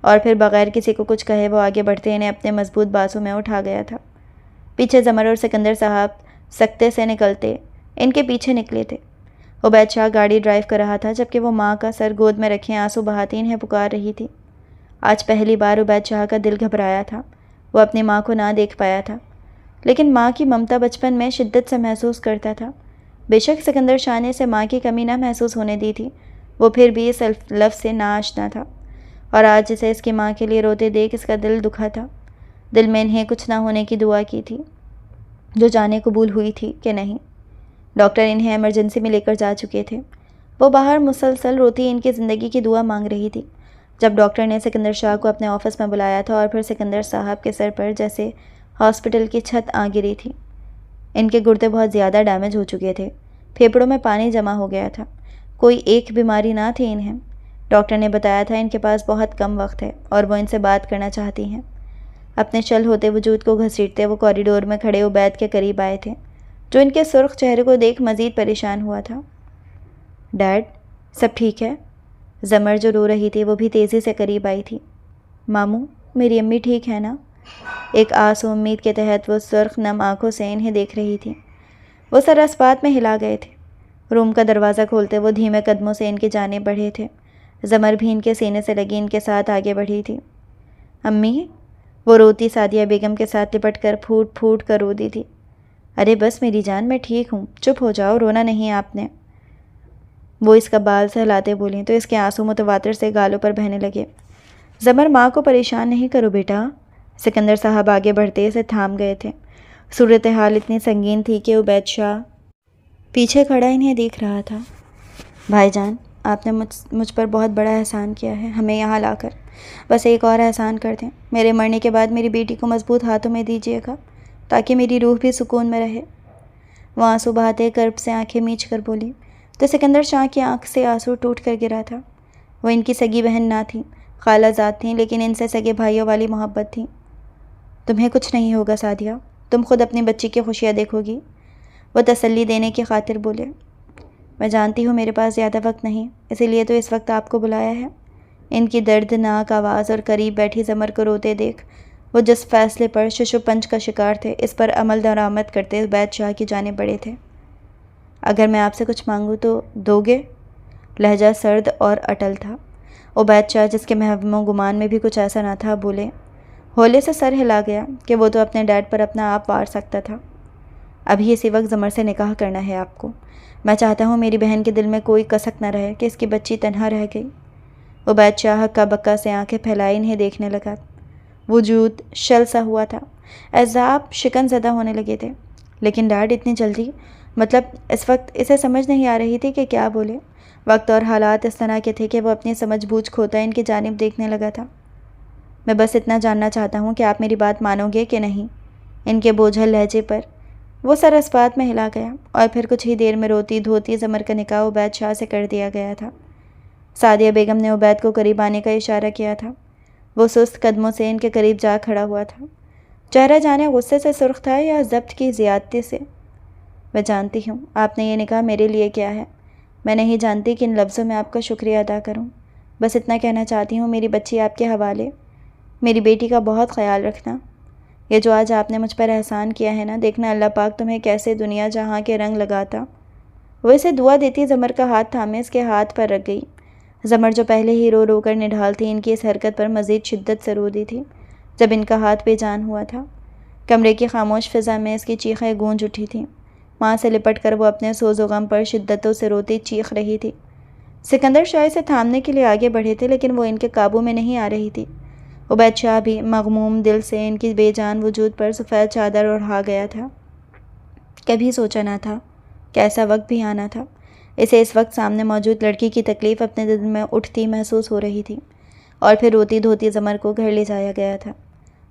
اور پھر بغیر کسی کو کچھ کہے وہ آگے بڑھتے انہیں اپنے مضبوط بازو میں اٹھا گیا تھا۔ پیچھے زمر اور سکندر صاحب سکتے سے نکلتے ان کے پیچھے نکلے تھے۔ عبید شاہ گاڑی ڈرائیو کر رہا تھا، جبکہ وہ ماں کا سر گود میں رکھے آنسو بہاتی انہیں پکار رہی تھی۔ آج پہلی بار عبید شاہ کا دل گھبرایا تھا۔ وہ اپنی ماں کو نہ دیکھ پایا تھا، لیکن ماں کی ممتا بچپن میں شدت سے محسوس کرتا تھا۔ بے شک سکندر شاہ نے اسے ماں کی کمی نہ محسوس ہونے دی تھی، وہ پھر بھی اس لفظ سے ناآشنا تھا، اور آج اسے اس کی ماں کے لیے روتے دیکھ اس کا دل دکھا تھا۔ دل میں انہیں کچھ نہ ہونے کی دعا کی تھی، جو جانے قبول ہوئی تھی کہ نہیں۔ ڈاکٹر انہیں ایمرجنسی میں لے کر جا چکے تھے۔ وہ باہر مسلسل روتی ان کی زندگی کی دعا مانگ رہی تھی، جب ڈاکٹر نے سکندر شاہ کو اپنے آفس میں بلایا تھا، اور پھر سکندر صاحب کے سر پر جیسے ہاسپٹل کی چھت آ گری تھی۔ ان کے گردے بہت زیادہ ڈیمیج ہو چکے تھے، پھیپھڑوں میں پانی جمع ہو گیا تھا، کوئی ایک بیماری نہ تھی انہیں۔ ڈاکٹر نے بتایا تھا ان کے پاس بہت کم وقت ہے اور وہ ان سے بات کرنا چاہتی ہیں۔ اپنے شل ہوتے وجود کو گھسیٹتے وہ کوریڈور میں کھڑے عبید کے قریب آئے تھے، جو ان کے سرخ چہرے کو دیکھ مزید پریشان ہوا تھا۔ ڈیڈ، سب ٹھیک ہے؟ زمر جو رو رہی تھی وہ بھی تیزی سے قریب آئی تھی۔ ماموں، میری امی ٹھیک ہے نا؟ ایک آس و امید کے تحت وہ سرخ نم آنکھوں سے انہیں دیکھ رہی تھی۔ وہ سر اسبات میں ہلا گئے تھے۔ روم کا دروازہ کھولتے وہ دھیمے قدموں سے ان کی جانب بڑھے تھے۔ زمر بھی ان کے سینے سے لگی ان کے ساتھ آگے بڑھی تھی۔ امی، وہ روتی سعدیہ بیگم کے ساتھ لپٹ کر پھوٹ پھوٹ کر رو دی تھی۔ ارے بس میری جان، میں ٹھیک ہوں، چپ ہو جاؤ، رونا نہیں آپ نے۔ وہ اس کا بال سہلاتے بولیں تو اس کے آنسو متواتر سے گالوں پر بہنے لگے۔ زمر، ماں کو پریشان نہیں کرو بیٹا۔ سکندر صاحب آگے بڑھتے اسے تھام گئے تھے۔ صورتحال اتنی سنگین تھی کہ عبید شاہ پیچھے کھڑا انہیں دیکھ رہا تھا۔ بھائی جان، آپ نے مجھ پر بہت بڑا احسان کیا ہے ہمیں یہاں لا کر۔ بس ایک اور احسان کر دیں، میرے مرنے کے بعد میری بیٹی کو مضبوط ہاتھوں میں دیجیے گا، تاکہ میری روح بھی سکون میں رہے۔ وہ آنسو بہاتے کرب سے آنکھیں میچ کر بولی، تو سکندر شاہ کی آنکھ سے آنسو ٹوٹ کر گرا تھا۔ وہ ان کی سگی بہن نہ تھیں، خالہ زاد تھیں، لیکن ان سے سگے بھائیوں والی محبت تھی۔ تمہیں کچھ نہیں ہوگا سعدیہ، تم خود اپنی بچی کی خوشیاں دیکھو گی، وہ تسلی دینے کی خاطر بولے۔ میں جانتی ہوں میرے پاس زیادہ وقت نہیں، اسی لیے تو اس وقت آپ کو بلایا ہے۔ ان کی دردناک آواز اور قریب بیٹھی زمر کو روتے دیکھ وہ جس فیصلے پر شش و پنج کا شکار تھے، اس پر عمل درآمد کرتے عبید شاہ کی جانب بڑھے تھے۔ اگر میں آپ سے کچھ مانگوں تو دو گے؟ لہجہ سرد اور اٹل تھا۔ عبید شاہ، جس کے وہم و گمان میں بھی کچھ ایسا نہ تھا، بولے۔ ہولے سے سر ہلا گیا کہ وہ تو اپنے ڈیڈ پر اپنا آپ وار سکتا تھا۔ ابھی اسی وقت زمر سے نکاح کرنا ہے آپ کو۔ میں چاہتا ہوں میری بہن کے دل میں کوئی کسک نہ رہے کہ اس کی بچی تنہا رہ گئی۔ عبید شاہ ہکا بکا سے آنکھیں پھیلائے انہیں دیکھنے لگا۔ وجود شل سا ہوا تھا، اعصاب شکن زدہ ہونے لگے تھے۔ لیکن ڈیڈ، اتنی جلدی؟ مطلب اس وقت اسے سمجھ نہیں آ رہی تھی کہ کیا بولے۔ وقت اور حالات اس طرح کے تھے کہ وہ اپنی سمجھ بوجھ کھوتا ان کی جانب دیکھنے لگا تھا۔ میں بس اتنا جاننا چاہتا ہوں کہ آپ میری بات مانو گے کہ نہیں۔ ان کے بوجھل لہجے پر وہ سر اسبات میں ہلا گیا، اور پھر کچھ ہی دیر میں روتی دھوتی زمر کا نکاح عبید شاہ سے کر دیا گیا تھا۔ سعدیہ بیگم نے عبید کو قریب آنے کا اشارہ کیا تھا۔ وہ سست قدموں سے ان کے قریب جا کھڑا ہوا تھا۔ چہرہ جانے غصے سے سرخ تھا یا ضبط کی زیادتی سے۔ میں جانتی ہوں آپ نے یہ نکاح میرے لیے کیا ہے۔ میں نہیں جانتی کہ ان لفظوں میں آپ کا شکریہ ادا کروں۔ بس اتنا کہنا چاہتی ہوں، میری بچی آپ کے حوالے۔ میری بیٹی کا بہت خیال رکھنا۔ یہ جو آج آپ نے مجھ پر احسان کیا ہے نا، دیکھنا اللہ پاک تمہیں کیسے دنیا جہاں کے رنگ لگاتا۔ وہ اسے دعا دیتی زمر کا ہاتھ تھامے اس کے ہاتھ پر رکھ گئی۔ زمر جو پہلے ہی رو رو کر نڈھال تھی، ان کی اس حرکت پر مزید شدت سے رو دی تھی جب ان کا ہاتھ بے جان ہوا تھا۔ کمرے کی خاموش فضا میں اس کی چیخیں گونج اٹھی تھیں۔ ماں سے لپٹ کر وہ اپنے سوز و غم پر شدتوں سے روتی چیخ رہی تھی۔ سکندر شاہ اسے تھامنے کے لیے آگے بڑھے تھے لیکن وہ ان کے قابو میں نہیں آ رہی تھی۔ عبید شاہ بھی مغموم دل سے ان کی بے جان وجود پر سفید چادر اڑھا گیا تھا۔ کبھی سوچا نہ تھا کہ ایسا وقت بھی آنا تھا۔ اسے اس وقت سامنے موجود لڑکی کی تکلیف اپنے دل میں اٹھتی محسوس ہو رہی تھی، اور پھر روتی دھوتی زمر کو گھر لے جایا گیا تھا۔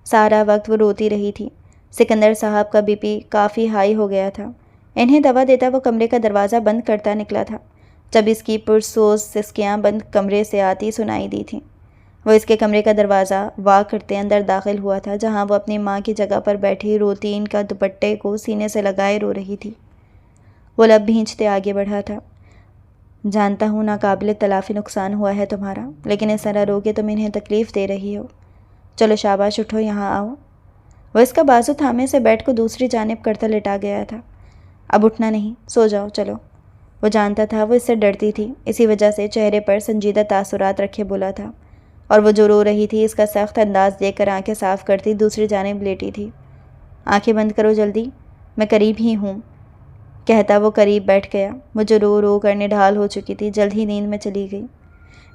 سارا وقت وہ روتی رہی تھی۔ سکندر صاحب کا بی پی کافی ہائی ہو گیا تھا۔ انہیں دوا دیتا وہ کمرے کا دروازہ بند کرتا نکلا تھا جب اس کی پرسوز سسکیاں بند کمرے سے آتی سنائی دی تھیں۔ وہ اس کے کمرے کا دروازہ وا کرتے اندر داخل ہوا تھا جہاں وہ اپنی ماں کی جگہ پر بیٹھی روتی ان کا دوپٹے کو سینے سے لگائے رو رہی تھی۔ وہ لب بھینچتے آگے بڑھا تھا۔ جانتا ہوں ناقابل تلافی نقصان ہوا ہے تمہارا، لیکن اس طرح رو کے تم انہیں تکلیف دے رہی ہو۔ چلو شاباش، اٹھو، یہاں آؤ۔ وہ اس کا بازو تھامے سے بیڈ کو دوسری جانب کرتا لٹا گیا تھا۔ اب اٹھنا نہیں، سو جاؤ، چلو۔ وہ جانتا تھا وہ اس سے ڈرتی تھی، اسی وجہ سے چہرے پر سنجیدہ تاثرات رکھے بولا تھا، اور وہ جو رو رہی تھی اس کا سخت انداز دیکھ کر آنکھیں صاف کرتی دوسری جانب لیٹی تھی۔ آنکھیں بند کرو جلدی، میں قریب ہی ہوں، کہتا وہ قریب بیٹھ گیا۔ وہ جو رو رو کر نڈھال ہو چکی تھی جلد ہی نیند میں چلی گئی۔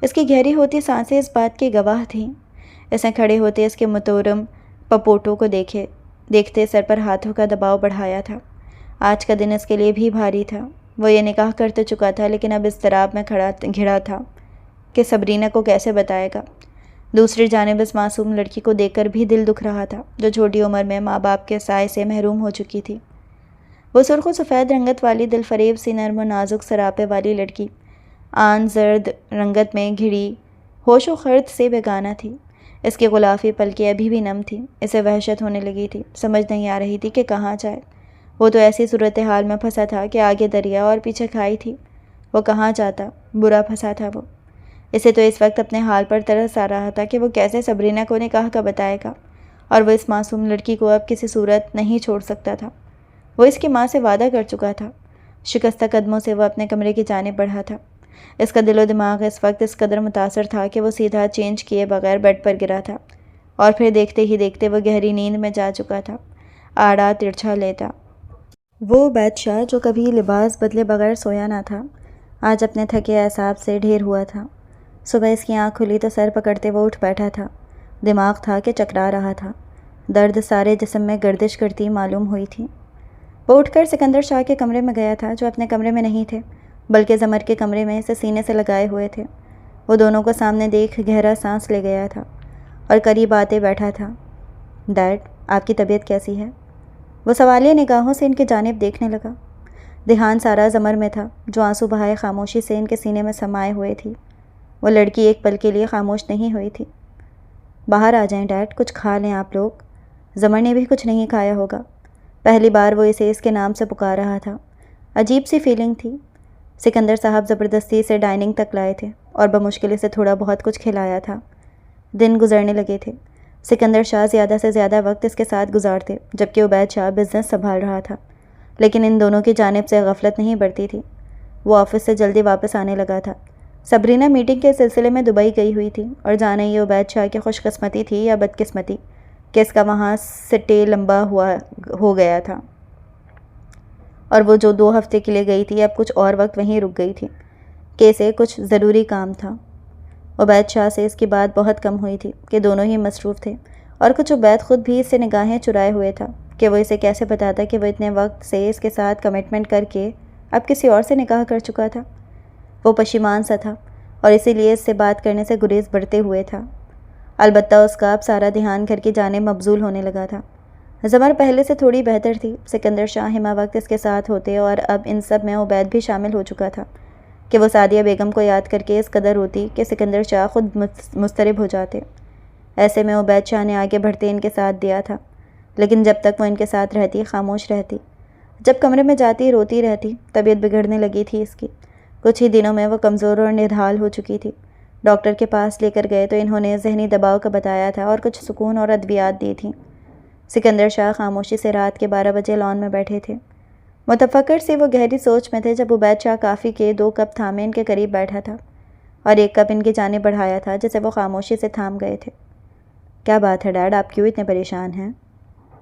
اس کی گہری ہوتی سانسیں اس بات کی گواہ تھیں۔ اس نے کھڑے ہوتے اس کے متورم پپوٹوں کو دیکھتے سر پر ہاتھوں کا دباؤ بڑھایا تھا۔ آج کا دن اس کے لیے بھی بھاری تھا۔ وہ یہ نکاح کر تو چکا تھا لیکن اب اضطراب میں گھڑا تھا کہ صبرینہ کو کیسے بتائے گا۔ دوسری جانب اس معصوم لڑکی کو دیکھ کر بھی دل دکھ رہا تھا جو چھوٹی عمر میں ماں باپ کے سائے سے محروم ہو چکی تھی۔ وہ سرخ و سفید رنگت والی دل فریب سی نرم و نازک سراپے والی لڑکی آن زرد رنگت میں گھڑی ہوش و خرد سے بیگانہ تھی۔ اس کی غلافی پلکیں ابھی بھی نم تھیں۔ اسے وحشت ہونے لگی تھی، سمجھ نہیں آ رہی تھی کہ کہاں جائے۔ وہ تو ایسی صورتحال میں پھنسا تھا کہ آگے دریا اور پیچھے کھائی تھی۔ وہ کہاں جاتا؟ برا پھنسا تھا وہ۔ اسے تو اس وقت اپنے حال پر ترس آ رہا تھا کہ وہ کیسے صبرینہ کو نکاح کا بتائے گا، اور وہ اس معصوم لڑکی کو اب کسی صورت نہیں چھوڑ سکتا تھا۔ وہ اس کی ماں سے وعدہ کر چکا تھا۔ شکستہ قدموں سے وہ اپنے کمرے کی جانب بڑھا تھا۔ اس کا دل و دماغ اس وقت اس قدر متاثر تھا کہ وہ سیدھا چینج کیے بغیر بیڈ پر گرا تھا، اور پھر دیکھتے ہی دیکھتے وہ گہری نیند میں جا چکا تھا، آڑا ترچھا لیتا۔ وہ عبید شاہ جو کبھی لباس بدلے بغیر سویا نہ تھا، آج اپنے تھکے اعصاب سے ڈھیر ہوا تھا۔ صبح اس کی آنکھ کھلی تو سر پکڑتے وہ اٹھ بیٹھا تھا۔ دماغ تھا کہ چکرا رہا تھا، درد سارے جسم میں گردش کرتی معلوم ہوئی تھی۔ وہ اٹھ کر سکندر شاہ کے کمرے میں گیا تھا جو اپنے کمرے میں نہیں تھے بلکہ زمر کے کمرے میں اسے سینے سے لگائے ہوئے تھے۔ وہ دونوں کو سامنے دیکھ گہرا سانس لے گیا تھا اور قریب آتے بیٹھا تھا۔ ڈیڈ، آپ کی طبیعت کیسی ہے؟ وہ سوالیہ نگاہوں سے ان کی جانب دیکھنے لگا۔ دھیان سارا زمر میں تھا جو آنسو بہائے خاموشی سے ان کے سینے میں سمائے ہوئے تھی۔ وہ لڑکی ایک پل کے لیے خاموش نہیں ہوئی تھی۔ باہر آ جائیں ڈیڈ، کچھ کھا لیں آپ لوگ۔ زمر نے بھی کچھ نہیں کھایا ہوگا۔ پہلی بار وہ اسے اس کے نام سے پکار رہا تھا۔ عجیب سی فیلنگ تھی۔ سکندر صاحب زبردستی سے ڈائننگ تک لائے تھے اور بمشکل اسے تھوڑا بہت کچھ کھلایا تھا۔ دن گزرنے لگے تھے۔ سکندر شاہ زیادہ سے زیادہ وقت اس کے ساتھ گزارتے جبکہ عبید شاہ بزنس سنبھال رہا تھا، لیکن ان دونوں کی جانب سے غفلت نہیں برتی تھی۔ وہ آفس سے جلدی واپس آنے لگا تھا۔ صبرینہ میٹنگ کے سلسلے میں دبئی گئی ہوئی تھی اور جانا یہ عبید شاہ کی خوش قسمتی تھی یا بدقسمتی کہ اس کا وہاں سٹے لمبا ہو گیا تھا، اور وہ جو 2 ہفتے کے لیے گئی تھی اب کچھ اور وقت وہیں رک گئی تھی کہ اسے کچھ ضروری کام تھا۔ عبید شاہ سے اس کی بات بہت کم ہوئی تھی کہ دونوں ہی مصروف تھے، اور کچھ عبید خود بھی اس سے نگاہیں چرائے ہوئے تھا کہ وہ اسے کیسے بتاتا کہ وہ اتنے وقت سے اس کے ساتھ کمٹمنٹ کر کے اب کسی اور سے نکاح کر چکا تھا۔ وہ پشیمان سا تھا اور اسی لیے اس سے بات کرنے سے گریز بڑھتے ہوئے تھا۔ البتہ اس کا اب سارا دھیان گھر کی جانب مبذول ہونے لگا تھا۔ زمر پہلے سے تھوڑی بہتر تھی۔ سکندر شاہ ہمہ وقت اس کے ساتھ ہوتے اور اب ان سب میں عبید بھی شامل ہو چکا تھا کہ وہ سعدیہ بیگم کو یاد کر کے اس قدر روتی کہ سکندر شاہ خود مضطرب ہو جاتے۔ ایسے میں عبید شاہ نے آگے بڑھتے ان کے ساتھ دیا تھا، لیکن جب تک وہ ان کے ساتھ رہتی خاموش رہتی، جب کمرے میں جاتی روتی رہتی۔ طبیعت بگڑنے لگی تھی اس کی۔ کچھ ہی دنوں میں وہ کمزور اور نڈھال ہو چکی تھی۔ ڈاکٹر کے پاس لے کر گئے تو انہوں نے ذہنی دباؤ کا بتایا تھا اور کچھ سکون اور ادویات دی تھیں۔ سکندر شاہ خاموشی سے رات کے 12 بجے لان میں بیٹھے تھے۔ متفکر سے وہ گہری سوچ میں تھے جب عبید شاہ کافی کے 2 کپ تھامے ان کے قریب بیٹھا تھا اور 1 کپ ان کی جانب بڑھایا تھا جسے وہ خاموشی سے تھام گئے تھے۔ کیا بات ہے ڈیڈ، آپ کیوں اتنے پریشان ہیں؟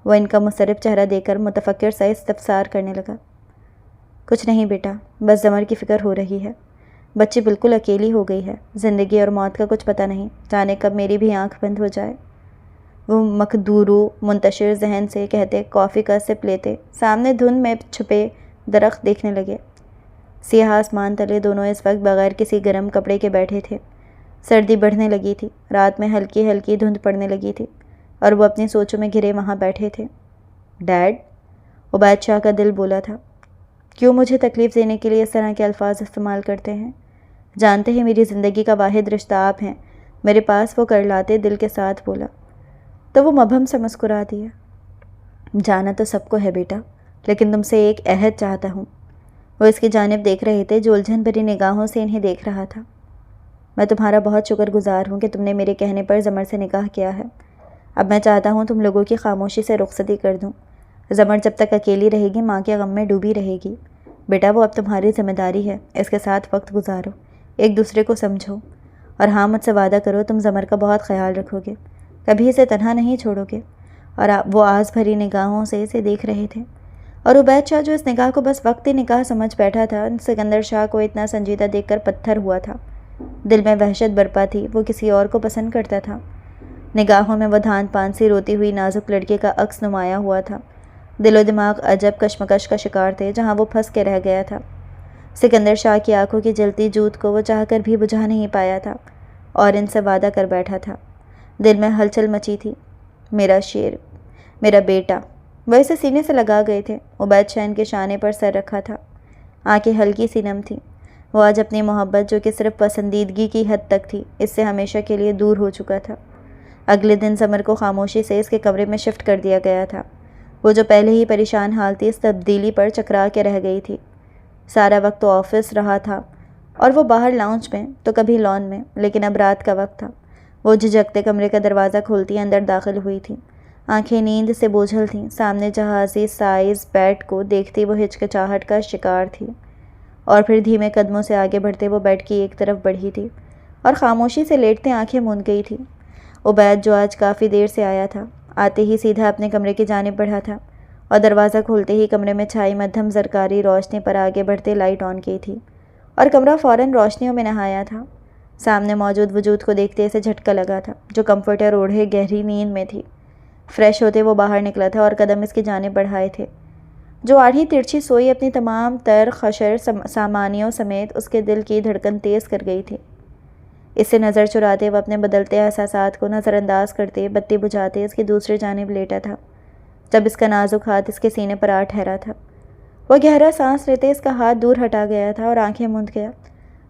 وہ ان کا مضطرب چہرہ دیکھ کر متفکر سا استفسار کرنے لگا۔ کچھ نہیں بیٹا، بس زمر کی فکر ہو رہی ہے۔ بچی بالکل اکیلی ہو گئی ہے، زندگی اور موت کا کچھ پتہ نہیں، جانے کب میری بھی آنکھ بند ہو جائے۔ وہ مخدورو منتشر ذہن سے کہتے کافی کا سپ لیتے سامنے دھند میں چھپے درخت دیکھنے لگے۔ سیاہ آسمان تلے دونوں اس وقت بغیر کسی گرم کپڑے کے بیٹھے تھے۔ سردی بڑھنے لگی تھی، رات میں ہلکی ہلکی دھند پڑنے لگی تھی اور وہ اپنی سوچوں میں گھرے وہاں بیٹھے تھے۔ ڈیڈ، عبید شاہ کا دل بولا تھا، کیوں مجھے تکلیف دینے کے لیے اس طرح کے الفاظ استعمال کرتے ہیں؟ جانتے ہیں میری زندگی کا واحد رشتہ آپ ہیں میرے پاس، وہ کرلاتے دل کے ساتھ بولا۔ تو وہ مبہم سے مسکرا دیا۔ جانا تو سب کو ہے بیٹا، لیکن تم سے ایک عہد چاہتا ہوں۔ وہ اس کی جانب دیکھ رہے تھے جو الجھن بھری نگاہوں سے انہیں دیکھ رہا تھا۔ میں تمہارا بہت شکر گزار ہوں کہ تم نے میرے کہنے پر زمر سے نکاح کیا ہے۔ اب میں چاہتا ہوں تم لوگوں کی خاموشی سے رخصتی کر دوں۔ زمر جب تک اکیلی رہے گی ماں کے غم میں ڈوبی رہے گی۔ بیٹا وہ اب تمہاری ذمہ داری ہے، اس کے ساتھ وقت گزارو، ایک دوسرے کو سمجھو، اور ہاں مجھ سے وعدہ کرو تم زمر کا بہت خیال رکھو گے، کبھی اسے تنہا نہیں چھوڑو گے۔ اور وہ آس بھری نگاہوں سے اسے دیکھ رہے تھے، اور عبید شاہ جو اس نکاح کو بس وقتی نکاح سمجھ بیٹھا تھا، سکندر شاہ کو اتنا سنجیدہ دیکھ کر پتھر ہوا تھا۔ دل میں وحشت برپا تھی، وہ کسی اور کو پسند کرتا تھا۔ نگاہوں میں وہ دھان پانسی روتی ہوئی نازک لڑکی کا عکس نمایاں ہوا تھا۔ دل و دماغ عجب کشمکش کا شکار تھے جہاں وہ پھنس کے رہ گیا تھا۔ سکندر شاہ کی آنکھوں کی جلتی جوت کو وہ چاہ کر بھی بجھا نہیں پایا تھا اور ان سے وعدہ کر بیٹھا تھا۔ دل میں ہلچل مچی تھی۔ میرا شیر، میرا بیٹا، وہ اسے سینے سے لگا گئے تھے۔ عبید شاہ ان کے شانے پر سر رکھا تھا، آنکھیں ہلکی سی نم تھیں۔ وہ آج اپنی محبت جو کہ صرف پسندیدگی کی حد تک تھی، اس سے ہمیشہ کے لیے دور ہو چکا تھا۔ اگلے دن زمر کو خاموشی سے اس کے کمرے میں شفٹ کر دیا گیا تھا۔ وہ جو پہلے ہی پریشان حال تھی، اس تبدیلی پر چکرا کے رہ گئی تھی۔ سارا وقت تو آفس رہا تھا اور وہ باہر لاؤنج میں تو کبھی لان میں، لیکن اب رات کا وقت تھا۔ وہ جھجکتے کمرے کا دروازہ کھولتی اندر داخل ہوئی تھی۔ آنکھیں نیند سے بوجھل تھیں۔ سامنے جہازی سائز بیڈ کو دیکھتی وہ ہچکچاہٹ کا شکار تھی، اور پھر دھیمے قدموں سے آگے بڑھتے وہ بیڈ کی ایک طرف بڑھی تھی اور خاموشی سے لیٹتے آنکھیں موند گئی تھی۔ عبید جو آج کافی دیر سے آیا تھا، آتے ہی سیدھا اپنے کمرے کی جانب بڑھا تھا اور دروازہ کھولتے ہی کمرے میں چھائی مدھم زرکاری روشنی پر آگے بڑھتے لائٹ آن کی تھی اور کمرہ فوراً روشنیوں میں نہایا تھا۔ سامنے موجود وجود کو دیکھتے اسے جھٹکا لگا تھا، جو کمفرٹر اوڑھے گہری نیند میں تھی۔ فریش ہوتے وہ باہر نکلا تھا اور قدم اس کی جانب بڑھائے تھے۔ جو آڑھی ترچھی سوئی اپنی تمام تر خشر سامانیوں سمیت اس کے دل کی دھڑکن تیز کر گئی تھی۔ اس سے نظر چراتے وہ اپنے بدلتے احساسات کو نظر انداز کرتے بتی بجھاتے اس کی دوسری جانب لیٹا تھا، جب اس کا نازک ہاتھ اس کے سینے پر آ ٹھہرا تھا۔ وہ گہرا سانس لیتے اس کا ہاتھ دور ہٹا گیا تھا اور آنکھیں موند گیا،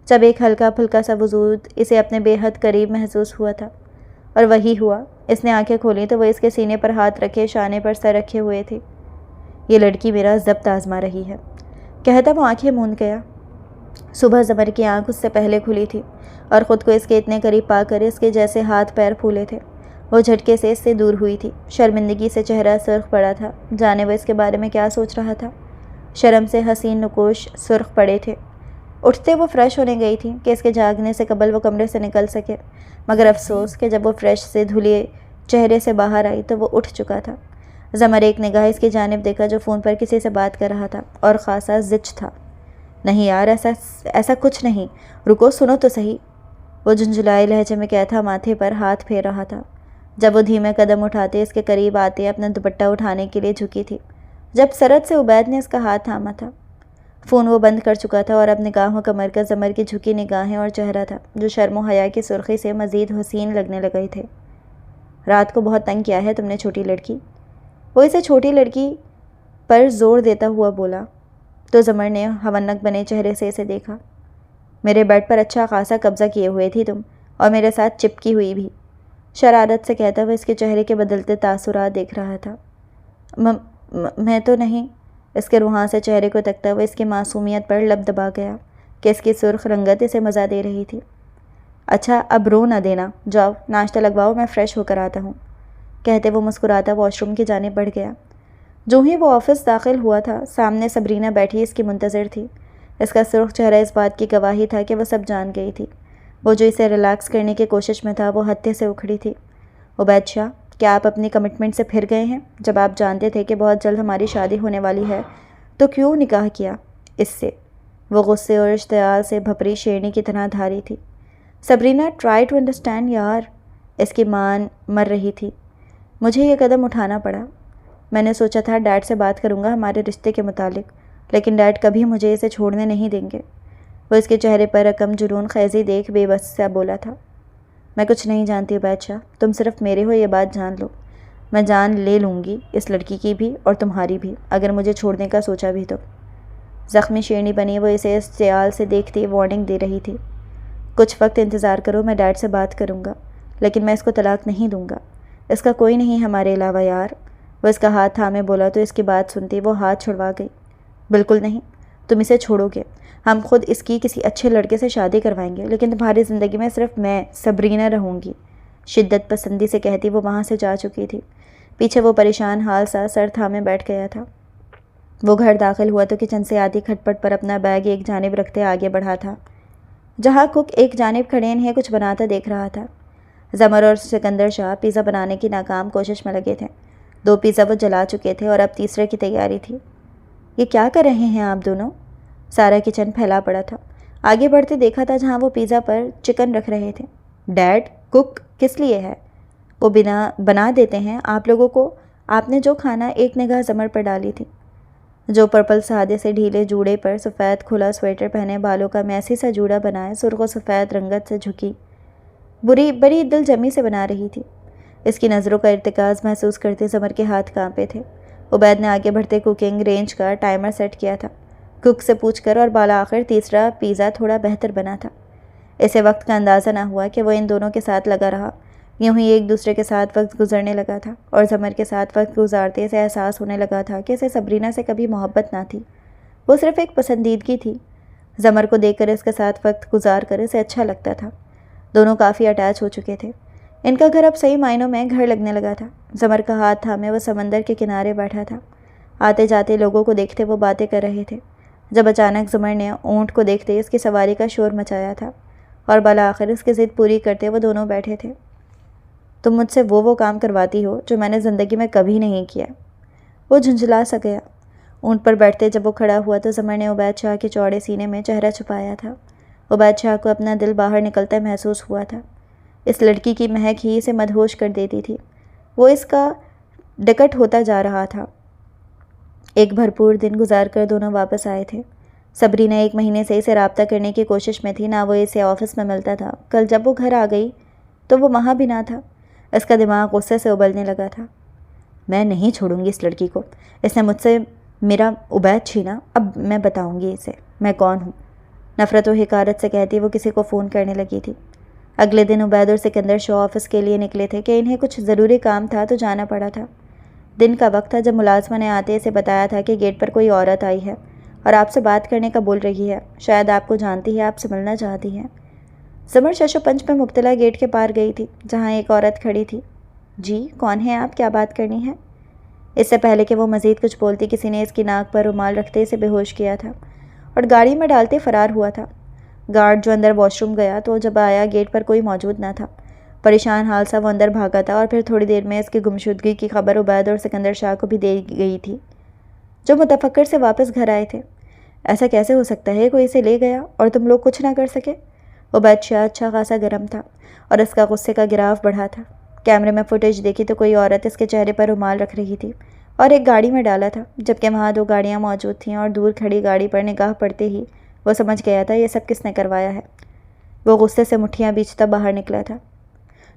جب ایک ہلکا پھلکا سا وجود اسے اپنے بے حد قریب محسوس ہوا تھا۔ اور وہی ہوا، اس نے آنکھیں کھولیں تو وہ اس کے سینے پر ہاتھ رکھے شانے پر سر رکھے ہوئے تھی۔ یہ لڑکی میرا ضبط آزما رہی ہے، کہتا وہ آنکھیں موند گیا۔ صبح زمر کی آنکھ اس سے پہلے کھلی تھی اور خود کو اس کے اتنے قریب پا کر اس کے جیسے ہاتھ پیر پھولے تھے۔ وہ جھٹکے سے اس سے دور ہوئی تھی، شرمندگی سے چہرہ سرخ پڑا تھا، جانے وہ اس کے بارے میں کیا سوچ رہا تھا۔ شرم سے حسین نقوش سرخ پڑے تھے۔ اٹھتے وہ فریش ہونے گئی تھی کہ اس کے جاگنے سے قبل وہ کمرے سے نکل سکے، مگر افسوس کہ جب وہ فریش سے دھلے چہرے سے باہر آئی تو وہ اٹھ چکا تھا۔ زمر ایک نگاہ اس کی جانب دیکھا جو فون پر کسی سے بات کر رہا تھا اور خاصا زچ تھا۔ نہیں یار، ایسا کچھ نہیں، رکو سنو تو صحیح، وہ جھنجھلائے لہجے میں کہتا ماتھے پر ہاتھ پھیر رہا تھا۔ جب وہ دھیمے قدم اٹھاتے اس کے قریب آتے اپنا دوپٹہ اٹھانے کے لیے جھکی تھی، جب سرد سے عبید نے اس کا ہاتھ تھاما تھا۔ فون وہ بند کر چکا تھا اور اب نگاہوں کا مرکز زمر کی جھکی نگاہیں اور چہرہ تھا جو شرم و حیا کی سرخی سے مزید حسین لگنے لگے تھے۔ رات کو بہت تنگ کیا ہے تم نے چھوٹی لڑکی، وہ اسے چھوٹی لڑکی پر زور دیتا ہوا بولا، تو زمر نے ہونک بنے چہرے سے اسے دیکھا۔ میرے بیڈ پر اچھا خاصا قبضہ کیے ہوئے تھی تم، اور میرے ساتھ چپکی ہوئی بھی، شرارت سے کہتا وہ اس کے چہرے کے بدلتے تاثرات دیکھ رہا تھا۔ میں تو نہیں، اس کے روحاں سے چہرے کو تکتا وہ اس کی معصومیت پر لب دبا گیا کہ اس کی سرخ رنگت اسے مزہ دے رہی تھی۔ اچھا اب رو نہ دینا، جاؤ ناشتہ لگواؤ، میں فریش ہو کر آتا ہوں، کہتے وہ مسکراتا واش روم کی جانب بڑھ گیا۔ جو ہی وہ آفس داخل ہوا تھا، سامنے سبرینا بیٹھی اس کی منتظر تھی۔ اس کا سرخ چہرہ اس بات کی گواہی تھا کہ وہ سب جان گئی تھی۔ وہ جو اسے ریلیکس کرنے کی کوشش میں تھا، وہ ہتھے سے اکھڑی تھی۔ عبید شاہ، کیا آپ اپنی کمٹمنٹ سے پھر گئے ہیں؟ جب آپ جانتے تھے کہ بہت جلد ہماری شادی ہونے والی ہے تو کیوں نکاح کیا اس سے؟ وہ غصے اور اشتعال سے بھپری شیرنی کی طرح دھاری تھی۔ صبرینہ ٹرائی ٹو انڈرسٹینڈ یار، اس کی ماں مر رہی تھی۔ مجھے یہ قدم اٹھانا پڑا۔ میں نے سوچا تھا ڈیڈ سے بات کروں گا ہمارے رشتے کے متعلق، لیکن ڈیڈ کبھی مجھے اسے چھوڑنے نہیں دیں گے۔ وہ اس کے چہرے پر رقم جنون خیزی دیکھ بے بس سا بولا تھا۔ میں کچھ نہیں جانتی عبید شاہ، تم صرف میرے ہو، یہ بات جان لو۔ میں جان لے لوں گی، اس لڑکی کی بھی اور تمہاری بھی، اگر مجھے چھوڑنے کا سوچا بھی تو۔ زخمی شیرنی بنی وہ اسے اشتعال سے دیکھتی وارننگ دے رہی تھی۔ کچھ وقت انتظار کرو، میں ڈیڈ سے بات کروں گا، لیکن میں اس کو طلاق نہیں دوں گا۔ اس کا کوئی نہیں ہمارے علاوہ یار۔ وہ اس کا ہاتھ تھامے بولا تو اس کی بات سنتی وہ ہاتھ چھڑوا گئی۔ بالکل نہیں، تم اسے چھوڑو گے، ہم خود اس کی کسی اچھے لڑکے سے شادی کروائیں گے، لیکن تمہاری زندگی میں صرف میں صبرینہ رہوں گی، شدت پسندی سے کہتی وہ وہاں سے جا چکی تھی۔ پیچھے وہ پریشان حال سا سر تھامے بیٹھ گیا تھا۔ وہ گھر داخل ہوا تو کچن سے آتی کھٹ پٹ پر اپنا بیگ ایک جانب رکھتے آگے بڑھا تھا، جہاں کک ایک جانب کھڑے انہیں کچھ بناتا دیکھ رہا تھا۔ زمر اور سکندر شاہ پیزا بنانے کی ناکام کوشش میں لگے تھے۔ 2 پیزا وہ جلا چکے تھے اور اب تیسرے کی تیاری تھی۔ یہ کیا کر رہے ہیں آپ دونوں؟ سارا کچن پھیلا پڑا تھا۔ آگے بڑھتے دیکھا تھا جہاں وہ پیزا پر چکن رکھ رہے تھے۔ ڈیڈ، کک کس لیے ہے؟ وہ بنا دیتے ہیں آپ لوگوں کو، آپ نے جو کھانا۔ ایک نگاہ زمر پر ڈالی تھی، جو پرپل سادے سے ڈھیلے جوڑے پر سفید کھلا سویٹر پہنے، بالوں کا میسی سا جوڑا بنائے، سرخ و سفید رنگت سے جھکی بڑی دل جمی سے بنا رہی تھی۔ اس کی نظروں کا ارتکاز محسوس کرتے زمر کے ہاتھ کانپے تھے۔ عبید نے آگے بڑھتے کوکنگ رینج کا ٹائمر سیٹ کیا تھا، کک سے پوچھ کر، اور بالآخر تیسرا پیزا تھوڑا بہتر بنا تھا۔ اسے وقت کا اندازہ نہ ہوا کہ وہ ان دونوں کے ساتھ لگا رہا، یوں ہی ایک دوسرے کے ساتھ وقت گزرنے لگا تھا، اور زمر کے ساتھ وقت گزارتے اسے احساس ہونے لگا تھا کہ اسے صبرینہ سے کبھی محبت نہ تھی، وہ صرف ایک پسندیدگی تھی۔ زمر کو دیکھ کر اس کے ساتھ وقت گزار کر اسے اچھا لگتا تھا۔ دونوں کافی اٹیچ ہو چکے تھے۔ ان کا گھر اب صحیح معنوں میں گھر لگنے لگا تھا۔ زمر کا ہاتھ تھامے وہ سمندر کے کنارے بیٹھا تھا۔ آتے جاتے لوگوں کو دیکھتے وہ باتیں کر رہے تھے، جب اچانک زمر نے اونٹ کو دیکھتے اس کی سواری کا شور مچایا تھا، اور بالآخر اس کی ضد پوری کرتے وہ دونوں بیٹھے تھے۔ تم مجھ سے وہ کام کرواتی ہو جو میں نے زندگی میں کبھی نہیں کیا۔ وہ جھنجھلا سا گیا۔ اونٹ پر بیٹھتے جب وہ کھڑا ہوا تو زمر نے عبید شاہ کے چوڑے سینے میں چہرہ چھپایا تھا۔ عبید شاہ کو اپنا دل باہر نکلتا محسوس ہوا تھا۔ اس لڑکی کی مہک ہی اسے مدہوش کر دیتی تھی۔ وہ اس کا ڈکٹ ہوتا جا رہا تھا۔ ایک بھرپور دن گزار کر دونوں واپس آئے تھے۔ صبرینہ 1 مہینے سے اسے رابطہ کرنے کی کوشش میں تھی، نہ وہ اسے آفس میں ملتا تھا۔ کل جب وہ گھر آ گئی تو وہ وہاں بھی نہ تھا۔ اس کا دماغ غصے سے ابلنے لگا تھا۔ میں نہیں چھوڑوں گی اس لڑکی کو، اس نے مجھ سے میرا عبید چھینا، اب میں بتاؤں گی اسے میں کون ہوں۔ نفرت و حقارت سے کہتی وہ کسی کو فون کرنے لگی تھی۔ اگلے دن عبید اور سکندر شاہ آفس کے لیے نکلے تھے کہ انہیں کچھ ضروری کام تھا تو جانا پڑا تھا۔ دن کا وقت تھا جب ملازمہ نے آتے اسے بتایا تھا کہ گیٹ پر کوئی عورت آئی ہے اور آپ سے بات کرنے کا بول رہی ہے، شاید آپ کو جانتی ہے، آپ سے ملنا چاہتی ہے۔ زمر شش و پنج میں مبتلا گیٹ کے پار گئی تھی جہاں ایک عورت کھڑی تھی۔ جی کون ہیں آپ، کیا بات کرنی ہے؟ اس سے پہلے کہ وہ مزید کچھ بولتی کسی نے اس کی ناک پر رومال رکھتے اسے بے ہوش کیا تھا اور گاڑی میں ڈالتے فرار ہوا تھا۔ گارڈ جو اندر واش روم گیا تو جب آیا گیٹ پر کوئی موجود نہ تھا۔ پریشان حال سا وہ اندر بھاگا تھا اور پھر تھوڑی دیر میں اس کی گمشدگی کی خبر عبید اور سکندر شاہ کو بھی دے گئی تھی، جو متفکر سے واپس گھر آئے تھے۔ ایسا کیسے ہو سکتا ہے کوئی اسے لے گیا اور تم لوگ کچھ نہ کر سکے؟ عبید شاہ اچھا خاصا گرم تھا اور اس کا غصے کا گراف بڑھا تھا۔ کیمرے میں فوٹیج دیکھی تو کوئی عورت اس کے چہرے پر رومال رکھ رہی تھی اور ایک گاڑی میں ڈالا تھا، جبکہ وہاں 2 گاڑیاں موجود تھیں، اور دور کھڑی گاڑی پر نگاہ پڑتے ہی وہ سمجھ گیا تھا یہ سب کس نے کروایا ہے۔ وہ غصے سے مٹھیاں بیچتا باہر نکلا تھا۔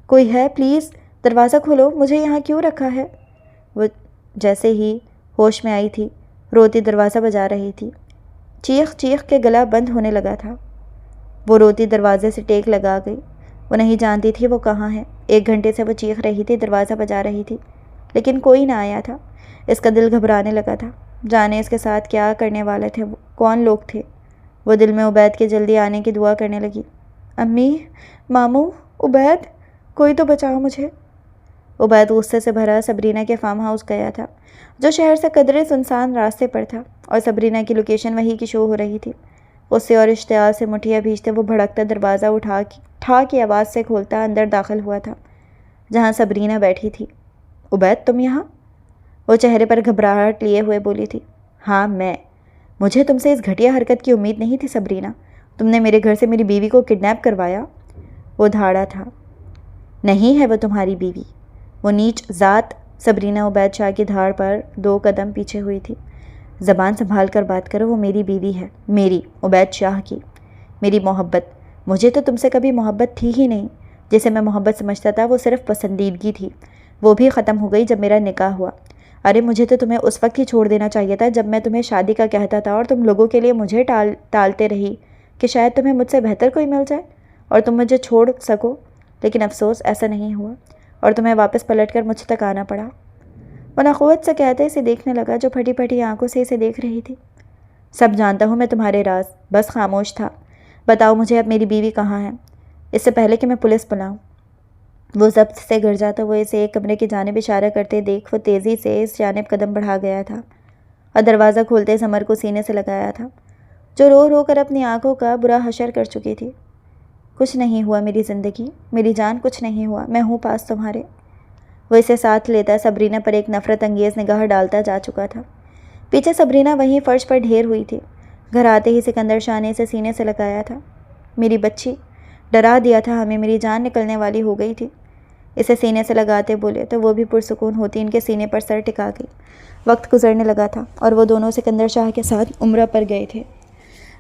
کوئی ہے پلیز، دروازہ کھولو، مجھے یہاں کیوں رکھا ہے؟ وہ جیسے ہی ہوش میں آئی تھی روتی دروازہ بجا رہی تھی۔ چیخ چیخ کے گلا بند ہونے لگا تھا۔ وہ روتی دروازے سے ٹیک لگا گئی۔ وہ نہیں جانتی تھی وہ کہاں ہے۔ 1 گھنٹے سے وہ چیخ رہی تھی، دروازہ بجا رہی تھی، لیکن کوئی نہ آیا تھا۔ اس کا دل گھبرانے لگا تھا، جانے اس کے ساتھ کیا کرنے والے تھے، کون لوگ تھے۔ وہ دل میں عبید کے جلدی آنے کی دعا کرنے لگی۔ امی، ماموں، عبید، کوئی تو بچاؤ مجھے۔ عبید غصے سے بھرا صبرینہ کے فارم ہاؤس گیا تھا، جو شہر سے قدرے سنسان راستے پر تھا، اور صبرینہ کی لوکیشن وہی کی شو ہو رہی تھی۔ غصے اور اشتعال سے مٹھیاں بھیجتے وہ بھڑکتا دروازہ اٹھا ٹھا کی آواز سے کھولتا اندر داخل ہوا تھا، جہاں صبرینہ بیٹھی تھی۔ عبید تم یہاں؟ وہ چہرے پر گھبراہٹ لیے ہوئے بولی تھی۔ ہاں میں۔ مجھے تم سے اس گھٹیا حرکت کی امید نہیں تھی صبرینہ، تم نے میرے گھر سے میری بیوی کو کڈنیپ کروایا۔ وہ دھاڑا تھا۔ نہیں ہے وہ تمہاری بیوی، وہ نیچ ذات۔ صبرینہ عبید شاہ کی دھاڑ پر 2 قدم پیچھے ہوئی تھی۔ زبان سنبھال کر بات کرو، وہ میری بیوی ہے، میری، عبید شاہ کی۔ میری محبت، مجھے تو تم سے کبھی محبت تھی ہی نہیں۔ جسے میں محبت سمجھتا تھا وہ صرف پسندیدگی تھی، وہ بھی ختم ہو گئی جب میرا نکاح ہوا۔ ارے مجھے تو تمہیں اس وقت ہی چھوڑ دینا چاہیے تھا جب میں تمہیں شادی کا کہتا تھا، اور تم لوگوں کے لیے مجھے ٹالتے رہی کہ شاید تمہیں مجھ سے بہتر کوئی مل جائے اور تم مجھے چھوڑ سکو، لیکن افسوس ایسا نہیں ہوا اور تمہیں واپس پلٹ کر مجھ تک آنا پڑا۔ وہ نخوت سے کہتے اسے دیکھنے لگا جو پھٹی پھٹی آنکھوں سے اسے دیکھ رہی تھی۔ سب جانتا ہوں میں تمہارے راز، بس خاموش تھا۔ بتاؤ مجھے اب میری بیوی کہاں ہے، اس سے پہلے کہ میں پولیس بلاؤں۔ وہ ضبط سے گر جاتا، وہ اسے ایک کمرے کی جانب اشارہ کرتے دیکھ وہ تیزی سے اس جانب قدم بڑھا گیا تھا اور دروازہ کھولتے سمر کو سینے سے لگایا تھا، جو رو رو کر اپنی آنکھوں کا برا حشر کر چکی تھی۔ کچھ نہیں ہوا میری زندگی، میری جان، کچھ نہیں ہوا، میں ہوں پاس تمہارے۔ وہ اسے ساتھ لیتا صبرینہ پر ایک نفرت انگیز نگاہ ڈالتا جا چکا تھا۔ پیچھے صبرینہ وہیں فرش پر ڈھیر ہوئی تھی۔ گھر آتے ہی سکندر شاہ نے اسے سینے سے لگایا تھا۔ میری بچی، ڈرا دیا تھا ہمیں، میری جان نکلنے والی ہو گئی تھی۔ اسے سینے سے لگاتے بولے تو وہ بھی پرسکون ہوتی ان کے سینے پر سر ٹکا گئی۔ وقت گزرنے لگا تھا اور وہ دونوں سکندر شاہ کے ساتھ عمرہ پر گئے تھے۔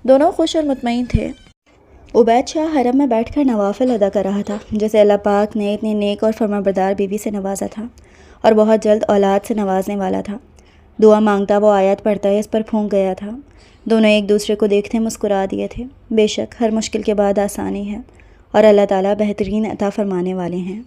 دونوں خوش اور مطمئن تھے۔ عبید شاہ حرم میں بیٹھ کر نوافل ادا کر رہا تھا، جسے اللہ پاک نے اتنی نیک اور فرمانبردار بیوی سے نوازا تھا اور بہت جلد اولاد سے نوازنے والا تھا۔ دعا مانگتا وہ آیات پڑھتا ہے اس پر پھونک گیا تھا۔ دونوں ایک دوسرے کو دیکھتے مسکرا دیے تھے۔ بے شک ہر مشکل کے بعد آسانی ہے اور اللہ تعالیٰ بہترین عطا فرمانے والے ہیں۔